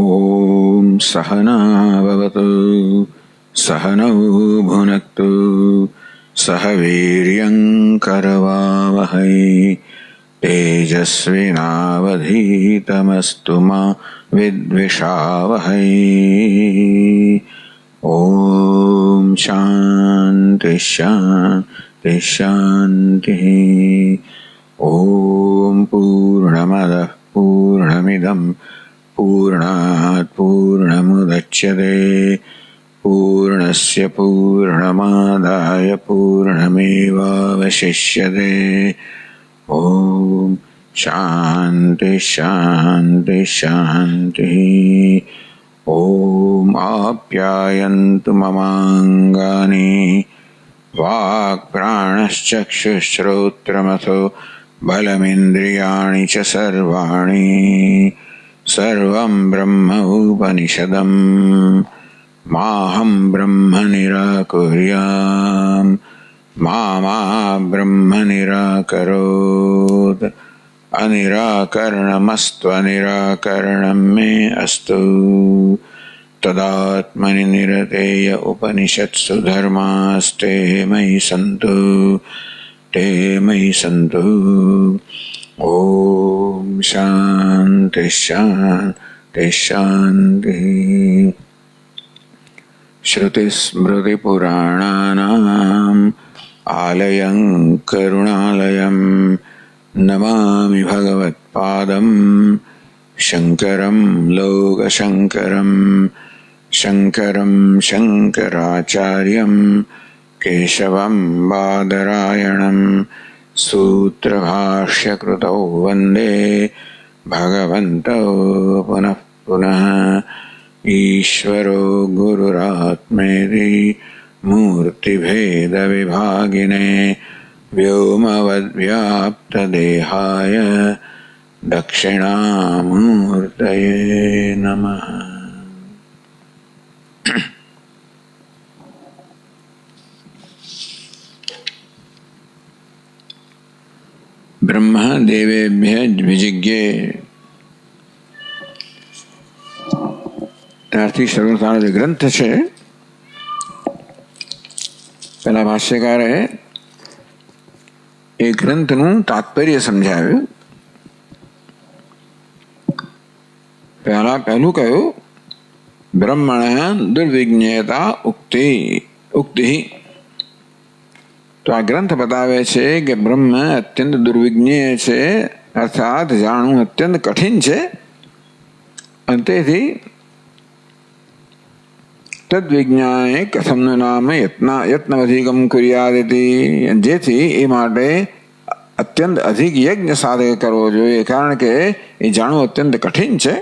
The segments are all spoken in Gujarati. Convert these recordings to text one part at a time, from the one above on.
ॐ सहना भवतु सहनौ भुनक्तु सह वीर्यं करवावहै तेजस्विनावधीतमस्तु मा विद्विषावहै। ॐ शान्ति शान्ति शान्तिः। ॐ पूर्णमदः पूर्णमिदं पूर्णात् पूर्णमुदच्यते पूर्णस्य पूर्णमादाय पूर्णमेवावशिष्यते। ॐ शान्ति शान्ति शान्तिः। ॐ आप्यायन्तु ममाङ्गानि वाक्प्राणश्चक्षुश्रोत्रमथो बलमिन्द्रियाणि च सर्वाणि सर्वं ब्रह्म उपनिषदं माहं ब्रह्म निराकुर्याम् मा ब्रह्म निराकरोत्। अनिराकरणमस्त्वनिराकरणं मे अस्तु। तदात्मनि निरतेय उपनिषत्सु धर्मास्ते मयि सन्तु ते मयि सन्तु। ॐ शान्ति शान्ति शान्तिः। श्रुतिस्मृतिपुराणानाम् आलयं करुणालयं नमामि भगवत्पादं शङ्करं लोकशङ्करं शङ्करं शङ्कराचार्यं केशवं बादरायणं सूत्रभाष्यकृतौ वन्दे भगवन्तौ पुनः पुनः। ईश्वरो गुरुरात्मेति मूर्तिभेदविभागिने व्योमवद्व्याप्तदेहाय दक्षिणामूर्तये नमः। ब्रह्म देवेभ्य विजिज्ञे ત્યારથી શરૂ થવાનો જે ગ્રંથ છે પેલા ભાષ્યકારે એ ગ્રંથનું તાત્પર્ય સમજાવ્યું. પહેલું કહ્યું બ્રહ્મણ દુર્વિજ્ઞેયતા ઉક્તિ. તો આ ગ્રંથ બતાવે છે કે બ્રહ્મ અત્યંત દુર્વિજ્ઞેય છે, અર્થાત જાણવું અત્યંત કઠિન છે. અને તેથી તદ્વિજ્ઞાને કથમનું નામ યત્નવધિકમ કુર્યાદિતિ. જેથી એ માટે અત્યંત અધિક યજ્ઞ સાધક કરવો જોઈએ, કારણ કે એ જાણવું અત્યંત કઠિન છે.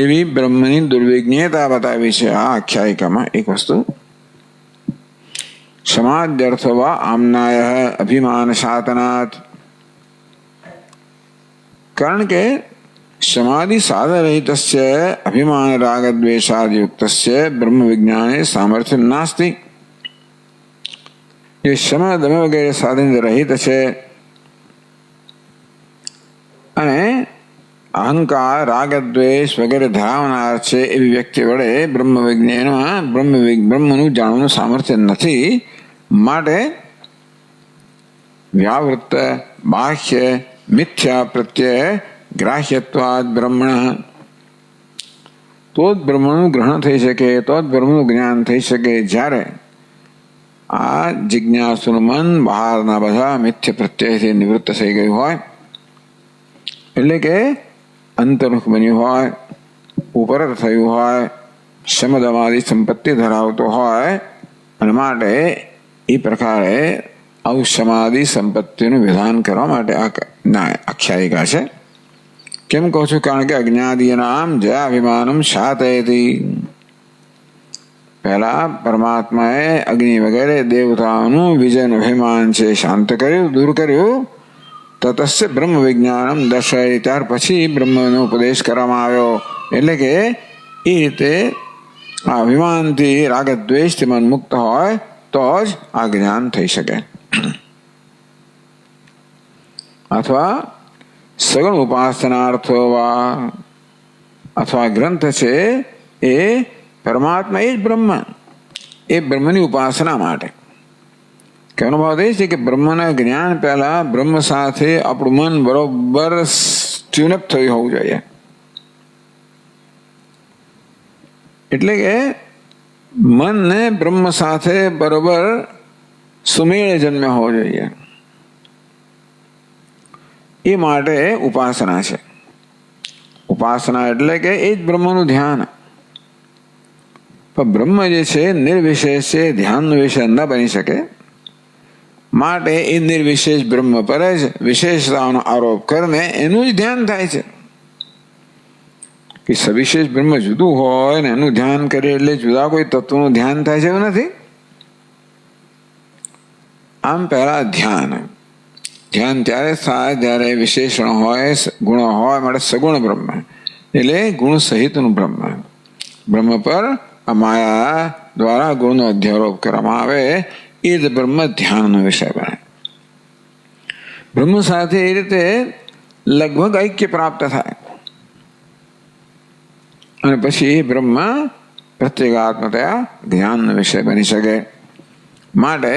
એવી બ્રહ્મની દુર્વિજ્ઞેયતા બતાવી છે આ આખ્યાયિકામાં. એક વસ્તુ સમાદ્યર્થો વા આમનાય અભિમાન શાતનાત. કારણ કે समाधि साधरहितस्य अभिमान राग द्वेषादियुक्तस्य ब्रह्म विज्ञाने सामर्थ्य नास्ति. ये शम दम वगैरह साधन रहित છે અને અહંકાર રાગ દ્વેષ વગેરે ધરાવનાર છે એવી વ્યક્તિ વડે બ્રહ્મ વિજ્ઞાનમાં બ્રહ્મનું જાણવાનું સામર્થ્ય નથી. માટે વ્યાવૃત્ત બાહ્ય મિથ્યા પ્રત્યય ગ્રાહ્યત્વાદ બ્રહ્મણ. તો જ બ્રહ્મનું ગ્રહણ થઈ શકે, તો જ બ્રહ્મનું જ્ઞાન થઈ શકે જ્યારે આ જિજ્ઞાસુનું મન બહારના બધા મિથ્ય પ્રત્યયથી નિવૃત્ત થઈ ગયું હોય, એટલે કે અંતર્મુખ બન્યું હોય, ઉપરત થયું હોય, શમદમાદી સંપત્તિ ધરાવતો હોય. અને માટે એ પ્રકારે અવશમાદી સંપત્તિનું વિધાન કરવા માટે આ આખ્યાયિકા છે. કેમ કહું છું? કારણ કે અજ્ઞાદીનામ જયાભિમાનમ શાતયતિ. પહેલા પરમાત્માએ અગ્નિ વગેરે દેવતાઓનું વિજયનું અભિમાન છે શાંત કર્યું, દૂર કર્યું. તતસ્ય બ્રહ્મ વિજ્ઞાનમ દર્શાય. ત્યાર પછી બ્રહ્મનો ઉપદેશ કરવામાં આવ્યો. એટલે કે એ રીતે આ અભિમાનથી રાગદ્વેષથી મન મુક્ત હોય તો જ આ જ્ઞાન થઈ શકે. અથવા સગુણ ઉપાસનાર્થો વા અથવા ગ્રંથ છે એ પરમાત્મા એ જ બ્રહ્મ, એ બ્રહ્મની ઉપાસના માટે. કહેવાનો ભાવ એ છે કે બ્રહ્મના જ્ઞાન પહેલા બ્રહ્મ સાથે આપણું મન બરોબર ટ્યુનઅપ થયું હોવું જોઈએ. એટલે કે મનને બ્રહ્મ સાથે બરોબર સુમેળ જન્મ્યો હોવો જોઈએ. એ માટે ઉપાસના છે. ઉપાસના એટલે કે એ જ બ્રહ્મનું ધ્યાન. પણ બ્રહ્મ જે છે નિર્વિશેષ છે, ધ્યાનનો વિષય ન બની શકે. માટે એ નિર્વિશેષ બ્રહ્મ પર જ વિશેષતાઓનો આરોપ કરીને એનું જ ધ્યાન થાય છે. કે સવિશેષ બ્રહ્મ જુદું હોય ને એનું ધ્યાન કરીએ એટલે જુદા કોઈ તત્વનું ધ્યાન થાય છે એવું નથી. આમ પહેલા ધ્યાન ત્યારે થાય જ્યારે વિશેષણ હોય, ગુણો હોય, માટે સગુણ બ્રહ્મ એટલે ગુણ સહિતનું બ્રહ્મ. બ્રહ્મ પર આ માયા દ્વારા ગુણનો અધ્યારોપ કરવામાં આવે એ જ બ્રહ્મ ધ્યાનનો વિષય બને. બ્રહ્મ સાથે એ રીતે લગભગ ઐક્ય પ્રાપ્ત થાય અને પછી એ બ્રહ્મ પ્રત્યેગાત્મતયા જ્ઞાનનો વિષય બની શકે. માટે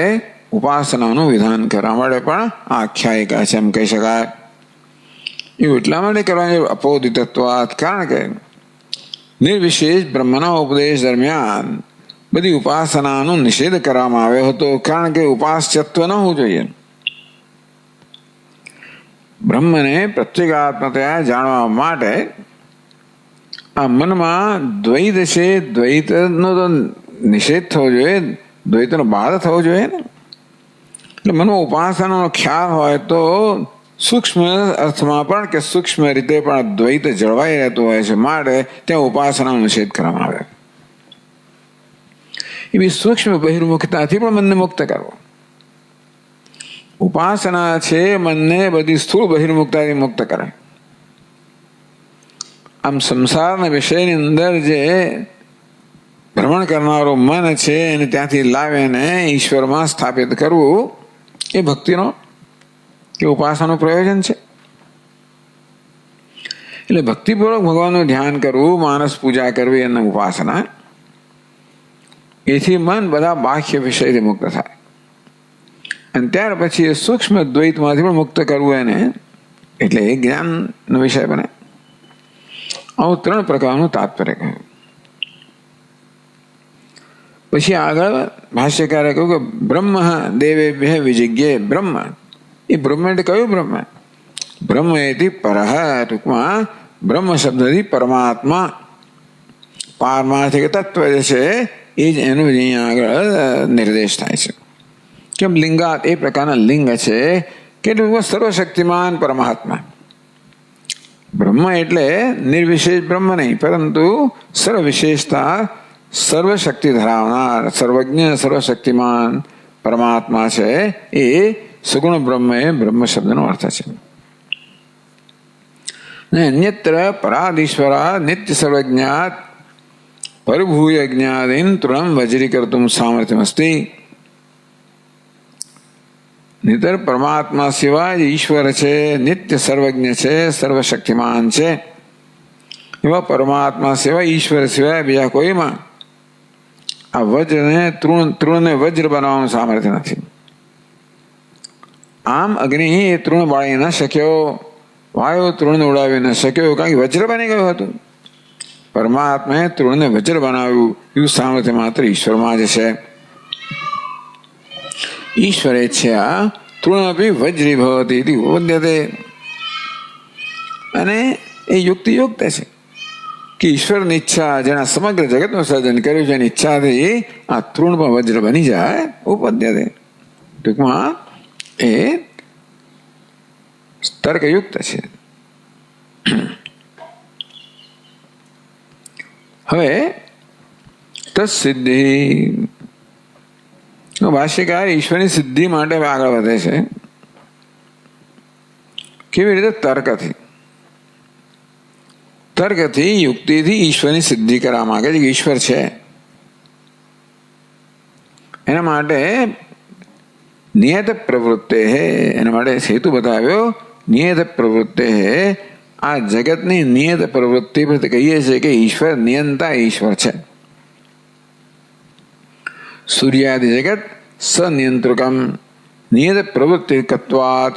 ઉપાસનાનું વિધાન કરવા માટે પણ આખ્યાયિકા છે એમ કહી શકાય. એવું એટલા માટે કરવાની અપોદિતત્વાત, કારણ કે નિર્વિશેષ બ્રહ્મના ઉપદેશ દરમિયાન બધી ઉપાસનાનો નિષેધ કરવામાં આવ્યો હતો, કારણ કે ઉપાસ્યત્વ ન હોવું જોઈએ. બ્રહ્મને પ્રત્યેગાત્મતયા જાણવા માટે આ મનમાં દ્વૈત છે, દ્વૈતનો તો નિષેધ થવો જોઈએ, દ્વૈતનો બાદ થવો જોઈએ ને. એટલે મનમાં ઉપાસનાનો ખ્યાલ હોય તો સૂક્ષ્મ અર્થમાં પણ કે સૂક્ષ્મ રીતે પણ દ્વૈત જળવાઈ રહેતું હોય છે. માટે ત્યાં ઉપાસનાનો નિષેધ કરવામાં આવે. એવી સૂક્ષ્મ બહિર્મુખતાથી પણ મનને મુક્ત કરવો. ઉપાસના છે મનને બધી સ્થૂળ બહિર્મુખતાથી મુક્ત કરે. આમ સંસારના વિષયની અંદર જે ભ્રમણ કરનારું મન છે એને ત્યાંથી લાવીને ઈશ્વરમાં સ્થાપિત કરવું એ ભક્તિનો કે ઉપાસનાનું પ્રયોજન છે. એટલે ભક્તિપૂર્વક ભગવાનનું ધ્યાન કરવું, માનસ પૂજા કરવી અને ઉપાસના, એથી મન બધા બાહ્ય વિષયથી મુક્ત થાય. અને ત્યાર પછી એ સૂક્ષ્મ દ્વૈતમાંથી પણ મુક્ત કરવું એને, એટલે એ જ્ઞાનનો વિષય બને. આવું 3 પ્રકારનું તાત્પર્ય કહ્યું. પછી આગળ ભાષ્યકારે કહ્યું કે બ્રહ્મ દેવેભ્ય વિજિજ્ઞે. બ્રહ્મ એ બ્રહ્મ એટલે કયું બ્રહ્મ? બ્રહ્મ એથી પરહ, ટૂંકમાં બ્રહ્મ શબ્દથી પરમાત્મા, પારમાર્થિક તત્વ જે છે એ જ એનું અહીંયા આગળ નિર્દેશ થાય છે. કેમ? લિંગાત, એ પ્રકારના લિંગ છે કે સર્વશક્તિમાન પરમાત્મા. બ્રહ્મ એટલે નિર્વિશેષ બ્રહ્મ નહીં, પરંતુ સર્વવિશેષતા, સર્વશક્તિ ધરાવનાર, સર્વજ્ઞ, સર્વશક્તિમાન પરમાત્મા છે. એ સગુણ બ્રહ્મ એ બ્રહ્મ શબ્દનો અર્થ છે. અન્યત્ર પરાદીશ્વરા નિત્ય સર્વજ્ઞાત પરભૂય જ્ઞાદીન તૃણમ વજ્રીકર્તુમ સામર્થ્યમસ્તિ. નિતર પરમાત્મા સિવાય ઈશ્વર છે, નિત્ય સર્વજ્ઞ છે, સર્વશક્તિમાન છે. એવા પરમાત્મા સિવાય, ઈશ્વર સિવાય બીજા કોઈમાં આ વજ્રને તૃણને વજ્ર બનાવવાનું સામર્થ્ય નથી. આમ અગ્નિ એ તૃણ બાળી ન શક્યો, વાયુ તૃણને ઉડાવી ન શક્યો, કારણ કે વજ્ર બની ગયું હતું. પરમાત્માએ તૃણને વજ્ર બનાવ્યું, એવું સામર્થ્ય માત્ર ઈશ્વરમાં જ છે. ઈશ્વરે છે આ તૃણપી વજ્રી ભવતી ઇતિ ઉપપદ્યતે. અને એ યુક્તિયુક્ત છે કે ઈશ્વરની ઈચ્છા, જેના સમગ્ર જગતનું સર્જન કર્યું છે એની ઈચ્છાથી આ તૃણ પણ વજ્ર બની જાય, ઉપપદ્યતે. ટૂંકમાં એ તર્કયુક્ત છે. હવે તત્સિદ્ધિ, ભાષ્યકાર ઈશ્વરની સિદ્ધિ માટે આગળ વધે છે. કેવી રીતે? તર્કથી. તર્કથી, યુક્તિથી ઈશ્વરની સિદ્ધિ કરવા માંગે છે કે ઈશ્વર છે. એના માટે નિયત પ્રવૃત્તે, એના માટે હેતુ બતાવ્યો. નિયત પ્રવૃત્તે આ જગતની નિયત પ્રવૃત્તિ પરથી કહીએ છીએ કે ઈશ્વર નિયંતા ઈશ્વર છે. સૂર્યાદિ જગત સનિયંત્રકમ નિયત પ્રવૃત્તિકત્વાત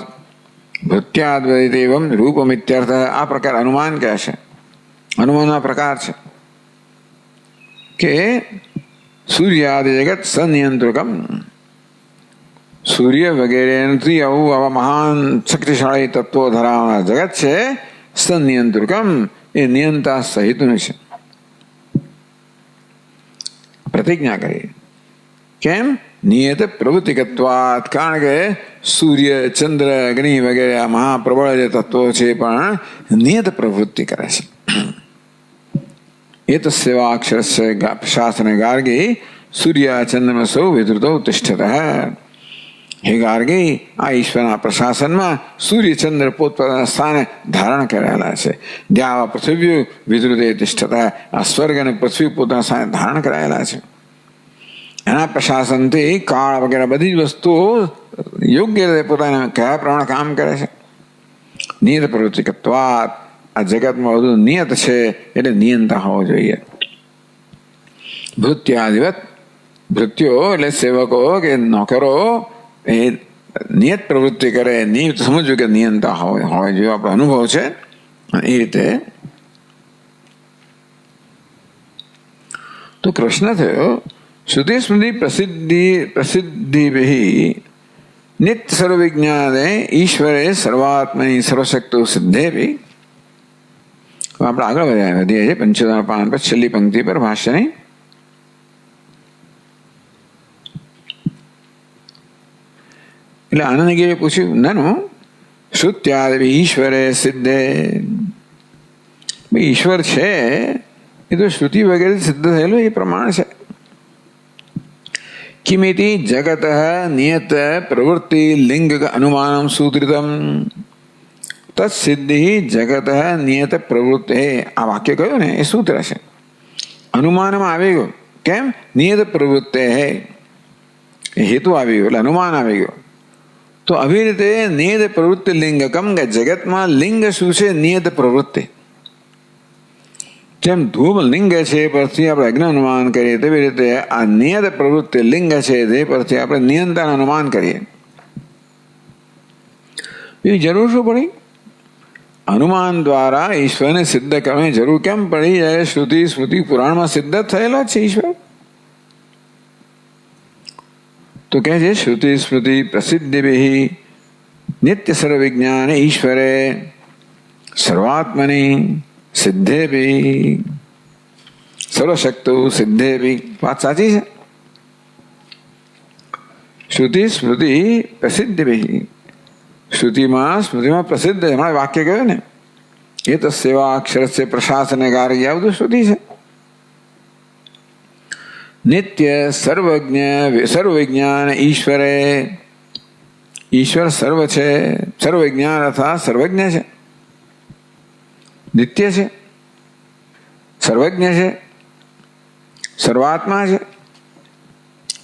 ભૃત્યાદ્વૈતેવમ રૂપમિત્યર્થ. આ પ્રકાર અનુમાન કહે છે. અનુમાનના પ્રકાર છે કે સૂર્યાદિ જગત સનિયંત્રકમ, સૂર્ય વગેરેથી આવા મહાન શક્તિશાળી તત્વો ધરાવનાર જગત છે. સનિયંત્રકમ એ નિયંતા સહિતનું છે. પ્રતિજ્ઞા કરી. કેમ? નિયત પ્રવૃત્તિકત્વાત. કારણ કે સૂર્ય, ચંદ્ર, અગ્નિ વગેરે આ મહાપ્રબળ જે તત્વો છે પણ નિયત પ્રવૃત્તિ કરે છે. એ તો સેવાક્ષર શાસ્ત્રને ગાર્ગી સૂર્ય ચંદ્રમસૌ વિધૃતો તિષ્ઠત. હે ગાર્ગી, આ ઈશ્વરના પ્રશાસનમાં સૂર્ય ચંદ્ર પોતપોતાના સ્થાને ધારણ કરેલા છે. દ્યાવા પૃથ્વી વિધૃતે તિષ્ઠત. આ સ્વર્ગ અને પૃથ્વી પોતાના સ્થાને ધારણ કરાયેલા છે. એના પ્રશાસનથી કાળ વગેરે બધી જ વસ્તુઓ યોગ્ય રીતે પોતાના કયા પ્રમાણે કામ કરે છે. નિયત પ્રવૃત્તિકત્વાત. આ જગતમાં બધું નિયત છે એટલે નિયંતા હોવો જોઈએ. ભૃત્યાદિવત. ભૃત્યો એટલે સેવકો કે નોકરો એ નિયત પ્રવૃત્તિ કરે. નિયત સમજવું કે નિયંતા હોય જેવો આપણો અનુભવ છે. એ રીતે તો પ્રશ્ન થયો, શ્રુતિ સ્મૃતિ પ્રસિદ્ધિ નિત્ય સર્વવિજ્ઞાને ઈશ્વરે સર્વાત્મની સર્વશક્તો સિદ્ધેવી. આપણે આગળ વધીએ છીએ 75 પાન પર છેલ્લી પંક્તિ પર ભાષ્યની. એટલે આનંદગીરીએ પૂછ્યું, નાનું શ્રુત્યાદિ ઈશ્વરે સિદ્ધે. ઈશ્વર છે એ તો શ્રુતિ વગેરે સિદ્ધ થયેલું એ પ્રમાણ છે. કિમિતિ જગત નિયત પ્રવૃત્તિ લિંગ અનુમાન સૂત્રિતમ તત્સિદ્ધિ જગત નિયત પ્રવૃત્તિ. આ વાક્ય કહ્યું ને એ સૂત્ર છે. અનુમાનમાં આવી ગયું. કેમ? નિયત પ્રવૃત્તિ હેતુ આવી ગયો એટલે અનુમાન આવી ગયો. તો આવી રીતે નિયત પ્રવૃત્તિ લિંગકમ કે જગતમાં લિંગ શું છે? નિયત પ્રવૃત્તિ. જેમ ધૂમ લિંગ છે પરથી આપણે અજ્ઞ અનુમાન કરીએ તેવી રીતે આ નિયત પ્રવૃત્તિ લિંગ છે તે પરથી આપણે નિયંતાનું અનુમાન કરીએ. એવી જરૂર શું પડી? અનુમાન દ્વારા ઈશ્વરને સિદ્ધ કરવાની જરૂર કેમ પડી? જ્યારે શ્રુતિ સ્મૃતિ પુરાણમાં સિદ્ધ થયેલા છે ઈશ્વર. તો કહે છે શ્રુતિ સ્મૃતિ પ્રસિદ્ધિ નિત્ય સર્વવિજ્ઞાન ઈશ્વરે સર્વાત્મની સિદ્ધે ભી સર્વશક્તો સિદ્ધે ભી. વાત સાચી છે. શ્રુતિ સ્મૃતિ પ્રસિદ્ધિ ભી. શ્રુતિમાં સ્મૃતિમાં પ્રસિદ્ધ હમણાં વાક્ય કહ્યું ને એ તો સેવા અક્ષર છે પ્રશાસન કાર્ય આ બધું શ્રુતિ છે. નિત્ય સર્વજ્ઞ સર્વવિજ્ઞાન ઈશ્વરે. ઈશ્વર સર્વ છે. સર્વવિજ્ઞાન અર્થાત સર્વજ્ઞ છે, નિત્ય છે, સર્વજ્ઞ છે, સર્વાત્મા છે,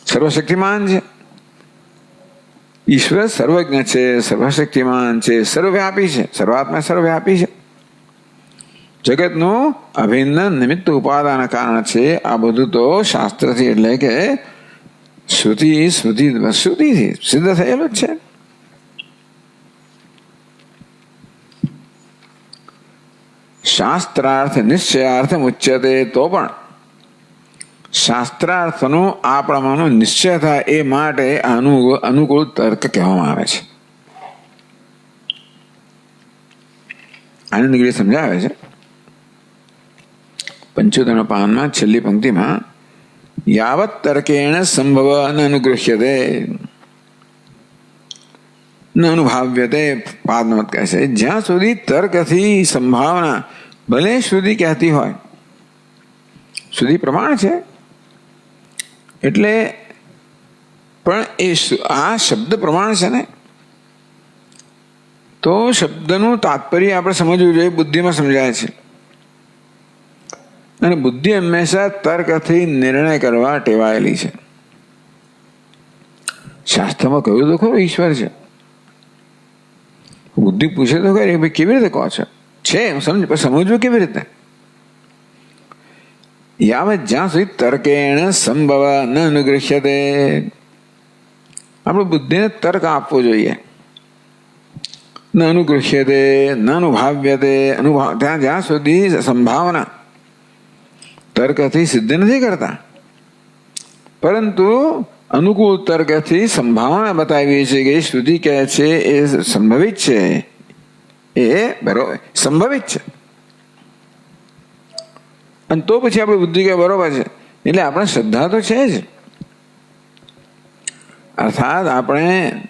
સર્વશક્તિમાન છે. ઈશ્વર સર્વજ્ઞ છે, સર્વશક્તિમાન છે, સર્વવ્યાપી છે. સર્વાત્મા સર્વવ્યાપી છે. જગતનું અભિન્ન નિમિત્ત ઉપાદાન કારણ છે. આ બધું તો શાસ્ત્રથી એટલે કે શ્રુતિ શ્રુતિથી સિદ્ધ થયેલું જ છે. શાસ્ત્રાર્થ નિશ્ચયાર્થ ઉચ્યતે. તો પણ શાસ્ત્રાર્થનો આ પ્રમાણનો નિશ્ચય થાય એ માટે અનુકૂળ તર્ક કહેવામાં આવે છે. આનંદગીરી સમજાવે છે 75 પાનમાં છેલ્લી પંક્તિમાં યાવત તર્કેણ સંભવ ન અનુગૃહ્યતે ન અનુભાવ્યતે. પાદમત કહે છે જ્યાં સુધી તર્કથી સંભાવના ભલે શ્રુતિ કહેતી હોય, શ્રુતિ પ્રમાણ છે એટલે પણ એ આ શબ્દ પ્રમાણ છે ને તો શબ્દનું તાત્પર્ય આપણે સમજવું જોઈએ. બુદ્ધિમાં સમજાય છે અને બુદ્ધિ હંમેશા તર્કથી નિર્ણય કરવા ટેવાયેલી છે. શાસ્ત્રમાં કહ્યું તો ખરું ઈશ્વર છે. બુદ્ધિ પૂછે તો ખરી ભાઈ કેવી રીતે કહો છો? છે, સમજવું કેવી રીતે? યાવત જ્યાં સુધી તર્કેણ સંભવ ન અનુગૃહ્યતે, આપણે બુદ્ધિને તર્ક આપવો જોઈએ. ન અનુગૃહ્યતે ન અનુભાવ્યતે, ત્યાં જ્યાં સુધી સંભાવના તર્કથી સિદ્ધ નથી કરતા, પરંતુ અનુકૂળ તર્કથી સંભાવના બતાવીએ છીએ કે શ્રુતિ કહે છે એ સંભવિત છે, એ બરોબર સંભવિત છે, અને તો પછી આપણી બુદ્ધિ કે બરોબર છે. એટલે આપણે શ્રદ્ધા તો છે જ, અર્થાત આપણે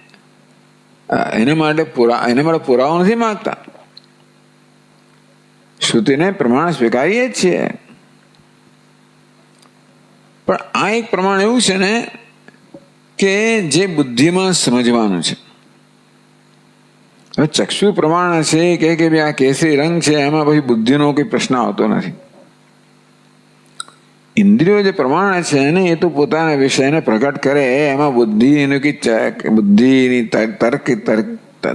એના માટે પુરાવો નથી માંગતા, શ્રુતિને પ્રમાણ સ્વીકારીએ જ છીએ. પણ આ એક પ્રમાણ એવું છે ને કે જે બુદ્ધિમાં સમજવાનું છે. હવે ચક્ષુ પ્રમાણ છે કે ભાઈ આ કેસરી રંગ છે, એમાં પછી બુદ્ધિનો કોઈ પ્રશ્ન આવતો નથી. ઇન્દ્રિયો જે પ્રમાણ છે ને એ તો પોતાના વિષયને પ્રકટ કરે, એમાં બુદ્ધિની તર્ક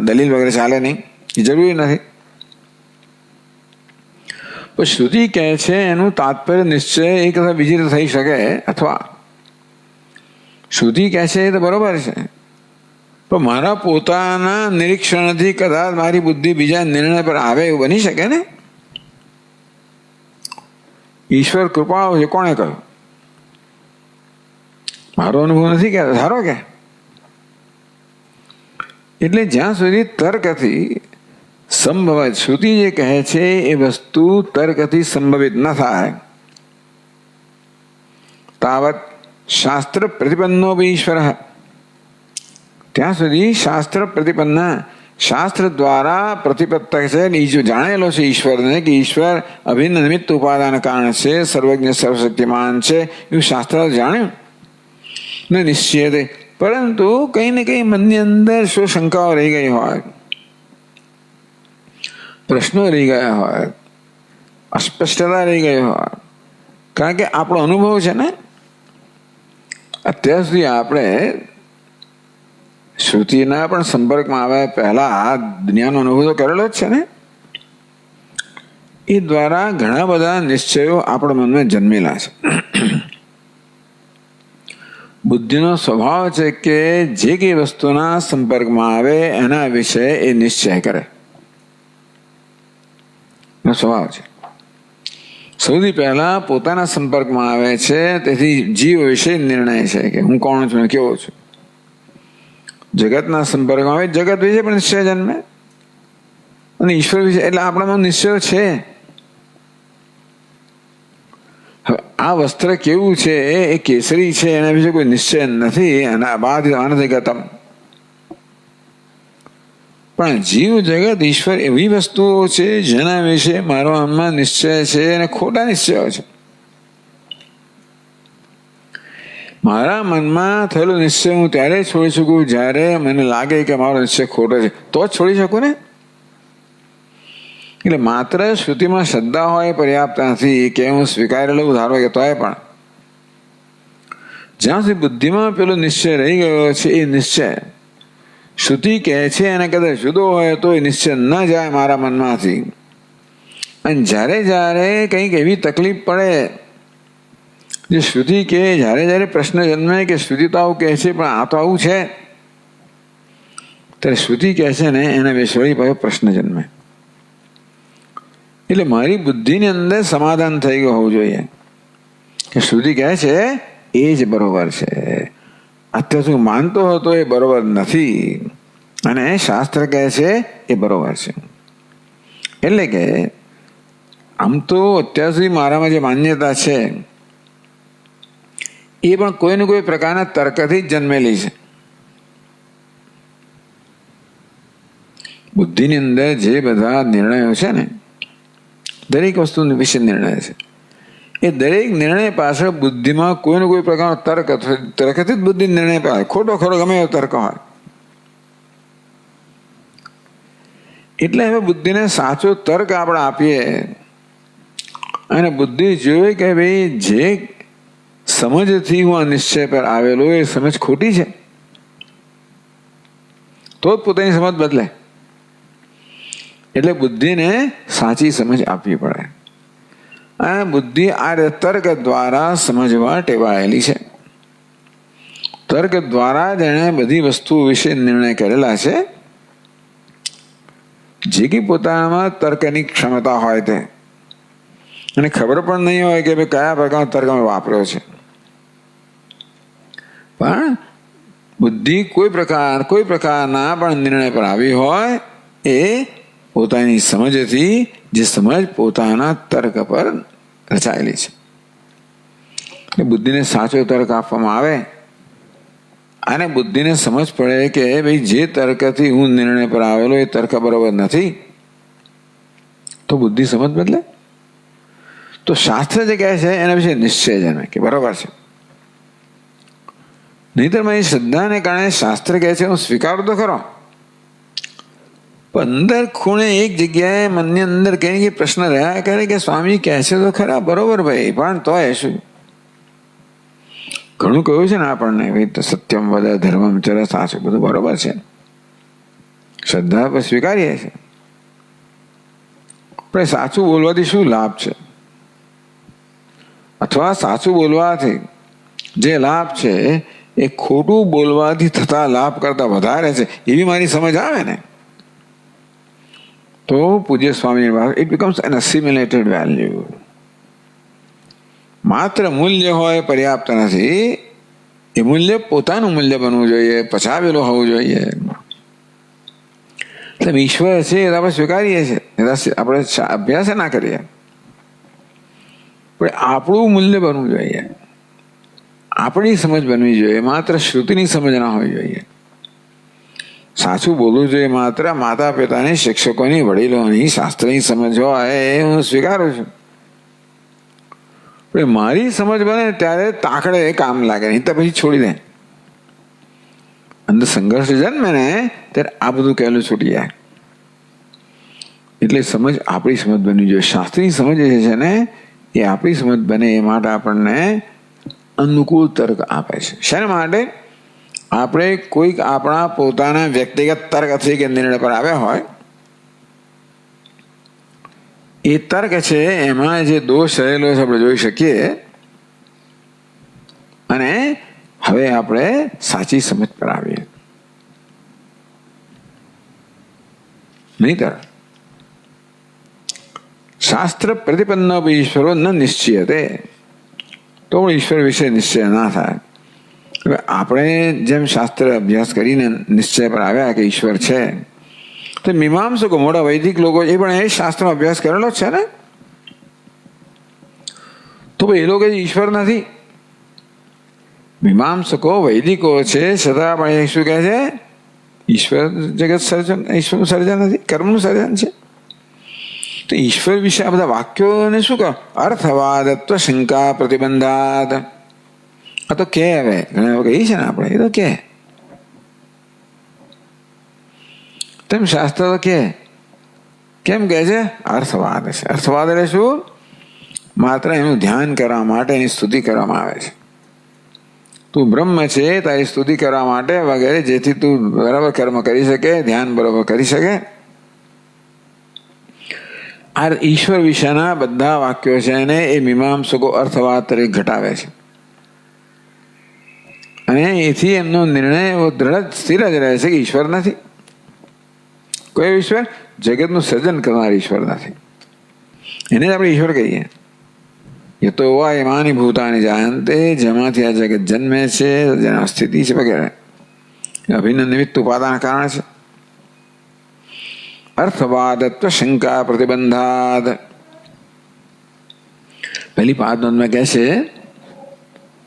દલીલ વગેરે ચાલે નહીં, એ જરૂરી નથી. પણ શ્રુતિ કહે છે એનું તાત્પર્ય નિશ્ચય એક અથવા બીજી રીતે થઈ શકે, અથવા શ્રુતિ કહે છે એ તો બરોબર છે, પણ મારા પોતાના નિરીક્ષણથી કદાચ મારી બુદ્ધિ બીજા નિર્ણય પર આવે એવું બની શકે ને. ઈશ્વર કૃપાળુ છે કોણે કહ્યું? મારો અનુભવ નથી કે ધારો કે. એટલે જ્યાં સુધી તર્કથી સંભવિત, શ્રુતિ જે કહે છે એ વસ્તુ તર્કથી સંભવિત ન થાય, તાવત શાસ્ત્ર પ્રતિપન્નો ઈશ્વર, ત્યાં સુધી શાસ્ત્ર પ્રતિપન્ન, શાસ્ત્ર દ્વારા પ્રતિપત્ત છે, જો જાણેલો છે ઈશ્વરને કે ઈશ્વર અભિન્ન નિમિત્ત ઉપાદાન કારણ છે, સર્વજ્ઞ સર્વશક્તિમાન છે, એવું શાસ્ત્ર જાણ્યું ને નિશ્ચય. પરંતુ કંઈ ને કંઈ મનની અંદર શું શંકાઓ રહી ગઈ હોય, પ્રશ્નો રહી ગયા હોય, અસ્પષ્ટતા રહી ગઈ હોય, કારણ કે આપણો અનુભવ છે ને, અત્યાર સુધી આપણે શ્રુતિના પણ સંપર્કમાં આવ્યા પહેલા દુનિયાનો અનુભવ તો કરેલો જ છે ને. એ દ્વારા ઘણા બધા નિશ્ચયો આપણા મનમાં જન્મેલા છે. બુદ્ધિનો સ્વભાવ છે કે જે કઈ વસ્તુના સંપર્કમાં આવે એના વિશે એ નિશ્ચય કરે, એનો સ્વભાવ છે. સૌથી પહેલા પોતાના સંપર્કમાં આવે છે, તેથી જીવ વિશે નિર્ણય છે કે હું કોણ છું, કેવો છું. જગતના સંપર્કમાં આવે, જગત વિશે પણ નિશ્ચય જન્મે, અને ઈશ્વર વિશે, એટલે આપણામાં નિશ્ચય છે. હવે આ વસ્ત્ર કેવું છે, એ કેસરી છે, એના વિશે કોઈ નિશ્ચય નથી, એના બાદ અનધિગતમ. પણ જીવ જગત ઈશ્વર એવી વસ્તુઓ છે જેના વિશે મારા મનમાં નિશ્ચય છે અને ખોટા નિશ્ચયો છે. મારા મનમાં થયેલો નિશ્ચય હું ત્યારે છોડી શકું જ્યારે મને લાગે કે મારો નિશ્ચય ખોટો છે, તો જ છોડી શકું ને. એટલે માત્ર શ્રુતિમાં શ્રદ્ધા હોય પર્યાપ્ત નથી કે હું સ્વીકારી લઉં, ધારો કે તોય પણ જ્યાં સુધી બુદ્ધિમાં પેલો નિશ્ચય રહી ગયો છે, એ નિશ્ચય શ્રુતિ કહે છે એને કદાચ જુદો હોય તો એ નિશ્ચય ન જાય મારા મનમાંથી. અને જ્યારે કંઈક એવી તકલીફ પડે જે શ્રુતિ કે, જ્યારે પ્રશ્ન જન્મે કે શ્રુતિ તો આવું કહે છે પણ આ તો આવું છે, ત્યારે શ્રુતિ કહે છે ને એના વિશે વળી પ્રશ્ન જન્મે. એટલે મારી બુદ્ધિની અંદર સમાધાન થઈ ગયું હોવું જોઈએ કે શ્રુતિ કહે છે એ જ બરોબર છે, અત્યાર સુધી માનતો હતો એ બરોબર નથી, અને શાસ્ત્ર કહે છે એ બરોબર છે. એટલે કે આમ તો અત્યાર સુધી મારામાં જે માન્યતા છે એ પણ કોઈને કોઈ પ્રકારના તર્કથી જ જન્મેલી છે. બુદ્ધિની અંદર જે બધા નિર્ણયો છે ને, દરેક વસ્તુ વિશે નિર્ણય છે, એ દરેક નિર્ણય પાછળ બુદ્ધિમાં કોઈને કોઈ પ્રકારનો તર્કથી જ બુદ્ધિ નિર્ણય પાડે, ખોટો ખરો ગમે એવો તર્ક હોય. એટલે હવે બુદ્ધિને સાચો તર્ક આપણે આપીએ અને બુદ્ધિ જોઈ કે ભાઈ જે સમજથી હું આ નિશ્ચય પર આવેલો એ સમજ ખોટી છે, તો જ પોતાની સમજ બદલે. એટલે બુદ્ધિને સાચી સમજ આપવી પડે. આ બુદ્ધિ આ તર્ક દ્વારા સમજવા ટેવાયેલી છે. તર્ક દ્વારા જ એણે બધી વસ્તુ વિશે નિર્ણય કરેલા છે. જે કે પોતાનામાં તર્કની ક્ષમતા હોય તે, અને ખબર પણ નહીં હોય કે ભાઈ કયા પ્રકારનો તર્ક અમે વાપર્યો છે, પણ બુદ્ધિ કોઈ પ્રકારના પણ નિર્ણય પર આવી હોય એ પોતાની સમજથી, જે સમજ પોતાના તર્ક પર રચાયેલી છે. બુદ્ધિને સાચો તર્ક આપવામાં આવે અને બુદ્ધિને સમજ પડે કે ભાઈ જે તર્કથી હું નિર્ણય પર આવેલો એ તર્ક બરોબર નથી, તો બુદ્ધિ સમજ બદલે. તો શાસ્ત્ર જે કહે છે એના વિશે નિશ્ચય જન્મે કે બરોબર છે. નહીતર મારી શ્રદ્ધાને કારણે શાસ્ત્ર કહે છે હું સ્વીકારું તો ખરો, પણ અંદર ખૂણે એક જગ્યાએ મનની અંદર કઈ પ્રશ્ન રહ્યા કરે કે સ્વામી કહે છે તો ખરા બરોબર ભાઈ, પણ તો એ શું? ઘણું કહ્યું છે ને આપણને, ભાઈ સત્યમ વદ ધર્મમ ચર, સાચું બધું બરોબર છે, શ્રદ્ધા પર સ્વીકારીએ છીએ, પણ સાચું બોલવાથી શું લાભ છે? અથવા સાચું બોલવાથી જે લાભ છે એ ખોટું બોલવાથી થતા લાભ કરતા વધારે છે, એવી મારી સમજ આવે ને, તો પૂજ્ય સ્વામી વાત, ઇટ બીકમ્સ એન અસિમ્યુલેટેડ વેલ્યુ. માત્ર મૂલ્ય હોય પર્યાપ્ત નથી, એ મૂલ્ય પોતાનું મૂલ્ય બનવું જોઈએ, પચાવેલું હોવું જોઈએ. એટલે ઈશ્વર છે એ આપણે સ્વીકારીએ છીએ, આપણે અભ્યાસ ના કરીએ, પણ આપણું મૂલ્ય બનવું જોઈએ, આપણી સમજ બનવી જોઈએ, માત્ર શ્રુતિની સમજ ના હોવી જોઈએ. સાચું બોલવું જોઈએ માત્ર માતા પિતાની, શિક્ષકોની, વડીલોની, શાસ્ત્રની સમજ હોય એ હું સ્વીકારું છું, પણ મારી સમજ બને ત્યારે તાકડે કામ લાગે, નહીં તો પછી છોડી દે. અંદર સંઘર્ષ જન્મે ને ત્યારે આ બધું કહેલું છૂટી જાય. એટલે સમજ આપણી સમજ બનવી જોઈએ. શાસ્ત્રીની સમજ જે છે ને એ આપણી સમજ બને એ માટે આપણને અનુકૂળ તર્ક આપે છે. શેના માટે? આપણે કોઈક આપણા પોતાના વ્યક્તિગત તર્કથી કે નિર્ણય પર આવ્યા હોય, એ તર્ક છે એમાં જે દોષ રહેલો છે આપણે જોઈ શકીએ, અને હવે આપણે સાચી સમજ પર આવીએ. નહીતર શાસ્ત્ર પ્રતિપન્ન ઈશ્વરો ન નિશ્ચયતે, તો ઈશ્વર વિશે નિશ્ચય ના થાય. હવે આપણે જેમ શાસ્ત્ર અભ્યાસ કરીને નિશ્ચય પર આવ્યા કે ઈશ્વર છે, તો મીમાંસકો મોટા વૈદિક લોકો એ પણ એ શાસ્ત્રનો અભ્યાસ કરેલો જ છે ને, તો એ લોકો ઈશ્વર નથી. મીમાંસકો વૈદિકો છે છતાં પણ એ શું કહે છે? ઈશ્વર જગત સર્જન, ઈશ્વરનું સર્જન નથી, કર્મનું સર્જન છે. તો ઈશ્વર વિશે આ બધા વાક્યોને શું કહો? અર્થવાદત્વ શંકા પ્રતિબંધાત. આ તો કે હવે ઘણા વખત કહીએ છે ને આપણે, એ તો કે તેમ શાસ્ત્ર તો કે કેમ કહે છે? અર્થવાદ છે. અર્થવાદ એટલે શું? માત્ર એનું ધ્યાન કરવા માટે એની સ્તુતિ કરવામાં આવે છે. તું બ્રહ્મ છે તારી સ્તુતિ કરવા માટે વગેરે, જેથી તું બરાબર કર્મ કરી શકે, ધ્યાન બરાબર કરી શકે. આ ઈશ્વર વિશેના બધા વાક્યો છે એને એ મીમાંસકો અર્થવાદ તરીકે ઘટાવે છે, અને એથી એમનો નિર્ણય દ્રઢ સ્થિર જ રહે છે કે ઈશ્વર નથી. કોઈ ઈશ્વર? જગતનું સર્જન કરનાર ઈશ્વર નથી. એને જ આપણે ઈશ્વર કહીએ. એ તો વા એમાની ભૂતાની જાયંતે, જેમાંથી આ જગત જન્મે છે, જેના સ્થિતિ છે વગેરે, અભિન્ન નિમિત્ત ઉપાદાન કારણ છે. અર્થવાદત્વ શંકા પ્રતિબંધાદ. પહેલી પાદમાં કહે છે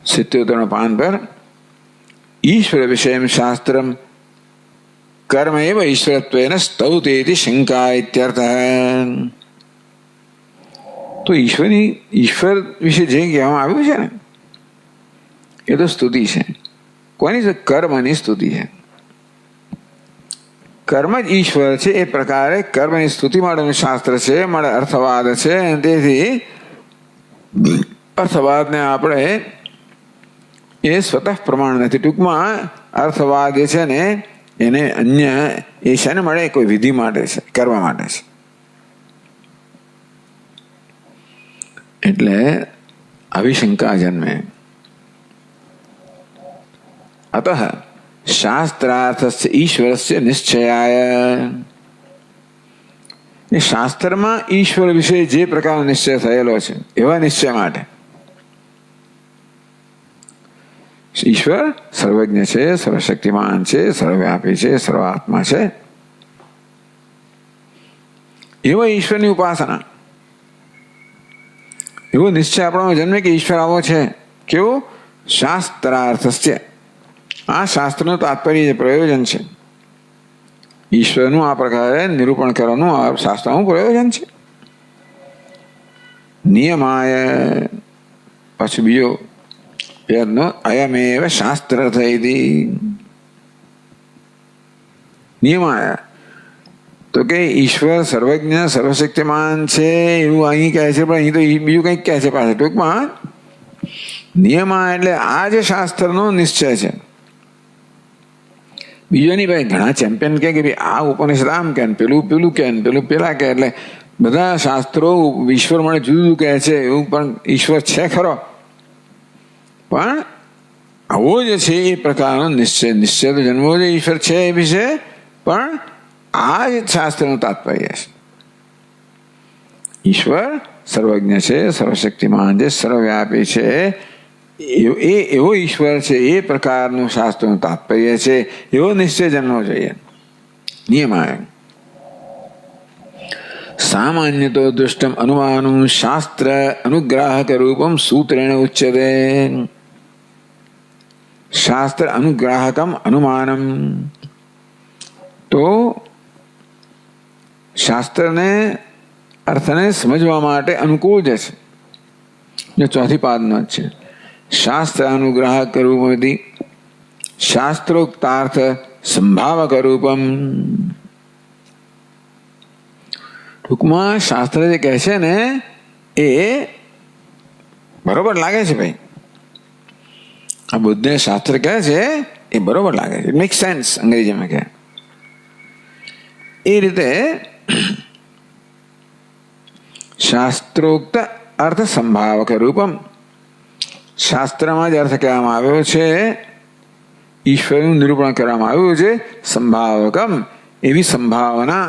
77 પાન પર, ઈશ્વર વિષયમ શાસ્ત્રમ કર્મ એવ ઈશ્વરત્વેન સ્તૌતેતિ શંકા ઇત્યર્થ. તો ઈશ્વર વિશે જે કહેવામાં આવ્યું છે ને એ તો સ્તુતિ છે. કોની છે? કર્મની સ્તુતિ છે. કર્મ જ ઈશ્વર છે. એ પ્રકારે કર્મની સ્તુતિ માટેનું શાસ્ત્ર છે, મારે અર્થવાદ છે. તેથી અર્થવાદને આપણે એ સ્વતઃ પ્રમાણ નથી. ટૂંકમાં અર્થવાદ જે છે ને એને અન્ય એ છે ને મળે કોઈ વિધિ માટે છે, કરવા માટે છે. એટલે આવી શંકા જન્મે. અતઃ શાસ્ત્રાર્થસ્ય ઈશ્વરસ્ય નિશ્ચયાય, શાસ્ત્રમાં ઈશ્વર વિશે જે પ્રકારનો નિશ્ચય થયેલો છે એવા નિશ્ચય માટે ઈશ્વર સર્વજ્ઞ છે, સર્વશક્તિમાન છે, સર્વવ્યાપી છે, સર્વાત્મા છે, એવા ઈશ્વરની ઉપાસના, એવો નિશ્ચય આપણામાં જન્મે કે ઈશ્વર આવો છે. કેવું? શાસ્ત્રાર્થસ્ય, આ શાસ્ત્રનું તાત્પર્ય પ્રયોજન છે. ઈશ્વરનું આ પ્રકારે નિરૂપણ કરવાનું આ શાસ્ત્રનું પ્રયોજન છે. નિયમાય, પછી બીજો યજ્ઞ અયમેવ શાસ્ત્ર થઈ. નિયમાય તો કે ઈશ્વર સર્વજ્ઞ સર્વશક્તિમાન છે એવું અહીં કહે છે, પણ અહીં તો બીજું કંઈક કહે છે પાછળ. ટૂંકમાં નિયમા એટલે આ જે શાસ્ત્રનો નિશ્ચય છે. બીજો નહીં ભાઈ, ઘણા ચેમ્પિયન કે ભાઈ આ ઉપનિષદ આમ કે પેલું કે પેલું પેલા કે, એટલે બધા શાસ્ત્રો ઈશ્વર મને જુદું કહે છે. એવું પણ ઈશ્વર છે ખરો, પણ આવો જે છે એ પ્રકારનો નિશ્ચય તો જન્મવો છે ઈશ્વર છે એ વિશે, પણ આ જ શાસ્ત્રનું તાત્પર્ય છે. ઈશ્વર સર્વજ્ઞ છે, સર્વશક્તિમાન છે, સર્વવ્યાપી છે, એવો ઈશ્વર છે એ પ્રકારનું શાસ્ત્રનું તાત્પર્ય છે. એવો નિશ્ચય જન્મવો જોઈએ. નિયમાય સામાન્ય તો દૃષ્ટમ અનુમાનું શાસ્ત્ર અનુગ્રાહક રૂપમ સૂત્રેણ ઉચ્યતે. શાસ્ત્ર અનુગ્રાહકમ અનુમાનમ, તો શાસ્ત્રને અર્થને સમજવા માટે અનુકૂળ જે છે, જે ચોથી પાદનો જ છે. શાસ્ત્ર અનુગ્રાહક રૂપમથી શાસ્ત્રોક્તાર્થ સંભાવક રૂપમ. ટૂંકમાં શાસ્ત્ર જે કહે છે ને એ બરોબર લાગે છે ભાઈ. આ બુદ્ધને શાસ્ત્ર કહે છે એ બરોબર લાગે છે, ઇટ મેક સેન્સ અંગ્રેજીમાં કહે. એ રીતે શાસ્ત્રોક્ત અર્થ સંભાવક રૂપમ, શાસ્ત્રમાં જે અર્થ કહેવામાં આવ્યો છે, ઈશ્વરનું નિરૂપણ કરવામાં આવ્યું છે. સંભાવકમ, એવી સંભાવના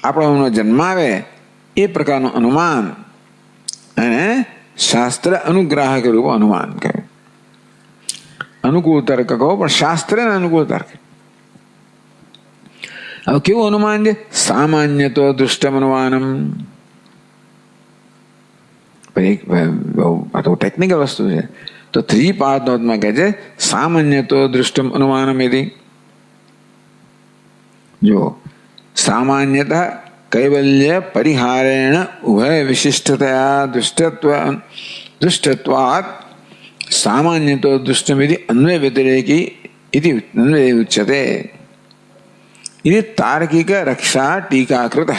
આપણો જન્માવે એ પ્રકારનું અનુમાન, અને શાસ્ત્ર અનુગ્રાહક રૂપ અનુમાન કહે. અનુકૂળ તર્ક કહો, પણ શાસ્ત્રને અનુકૂળ તર્ક. હવે કેવું અનુમાન છે? સામાન્ય તો દૃષ્ટમ અનુમાનમ. આ તો ટેકનિકલ વસ્તુ છે. તો 3 પાર્ટ નોટમાં કહે છે સામાન્ય તો દૃષ્ટમ અનુમાનમ. એથી જો સામાન્યત કૈવલ્ય પરિહારેણ ઉભય વિશિષ્ટતયા દૃષ્ટત્વાત સામાન્ય તો દૃષ્ટમિતિ અન્વય વ્યતિરેકી ઇતિ અન્વય ઉચ્યતે. ఇది તાર્કિક રક્ષા ટીકાકૃત.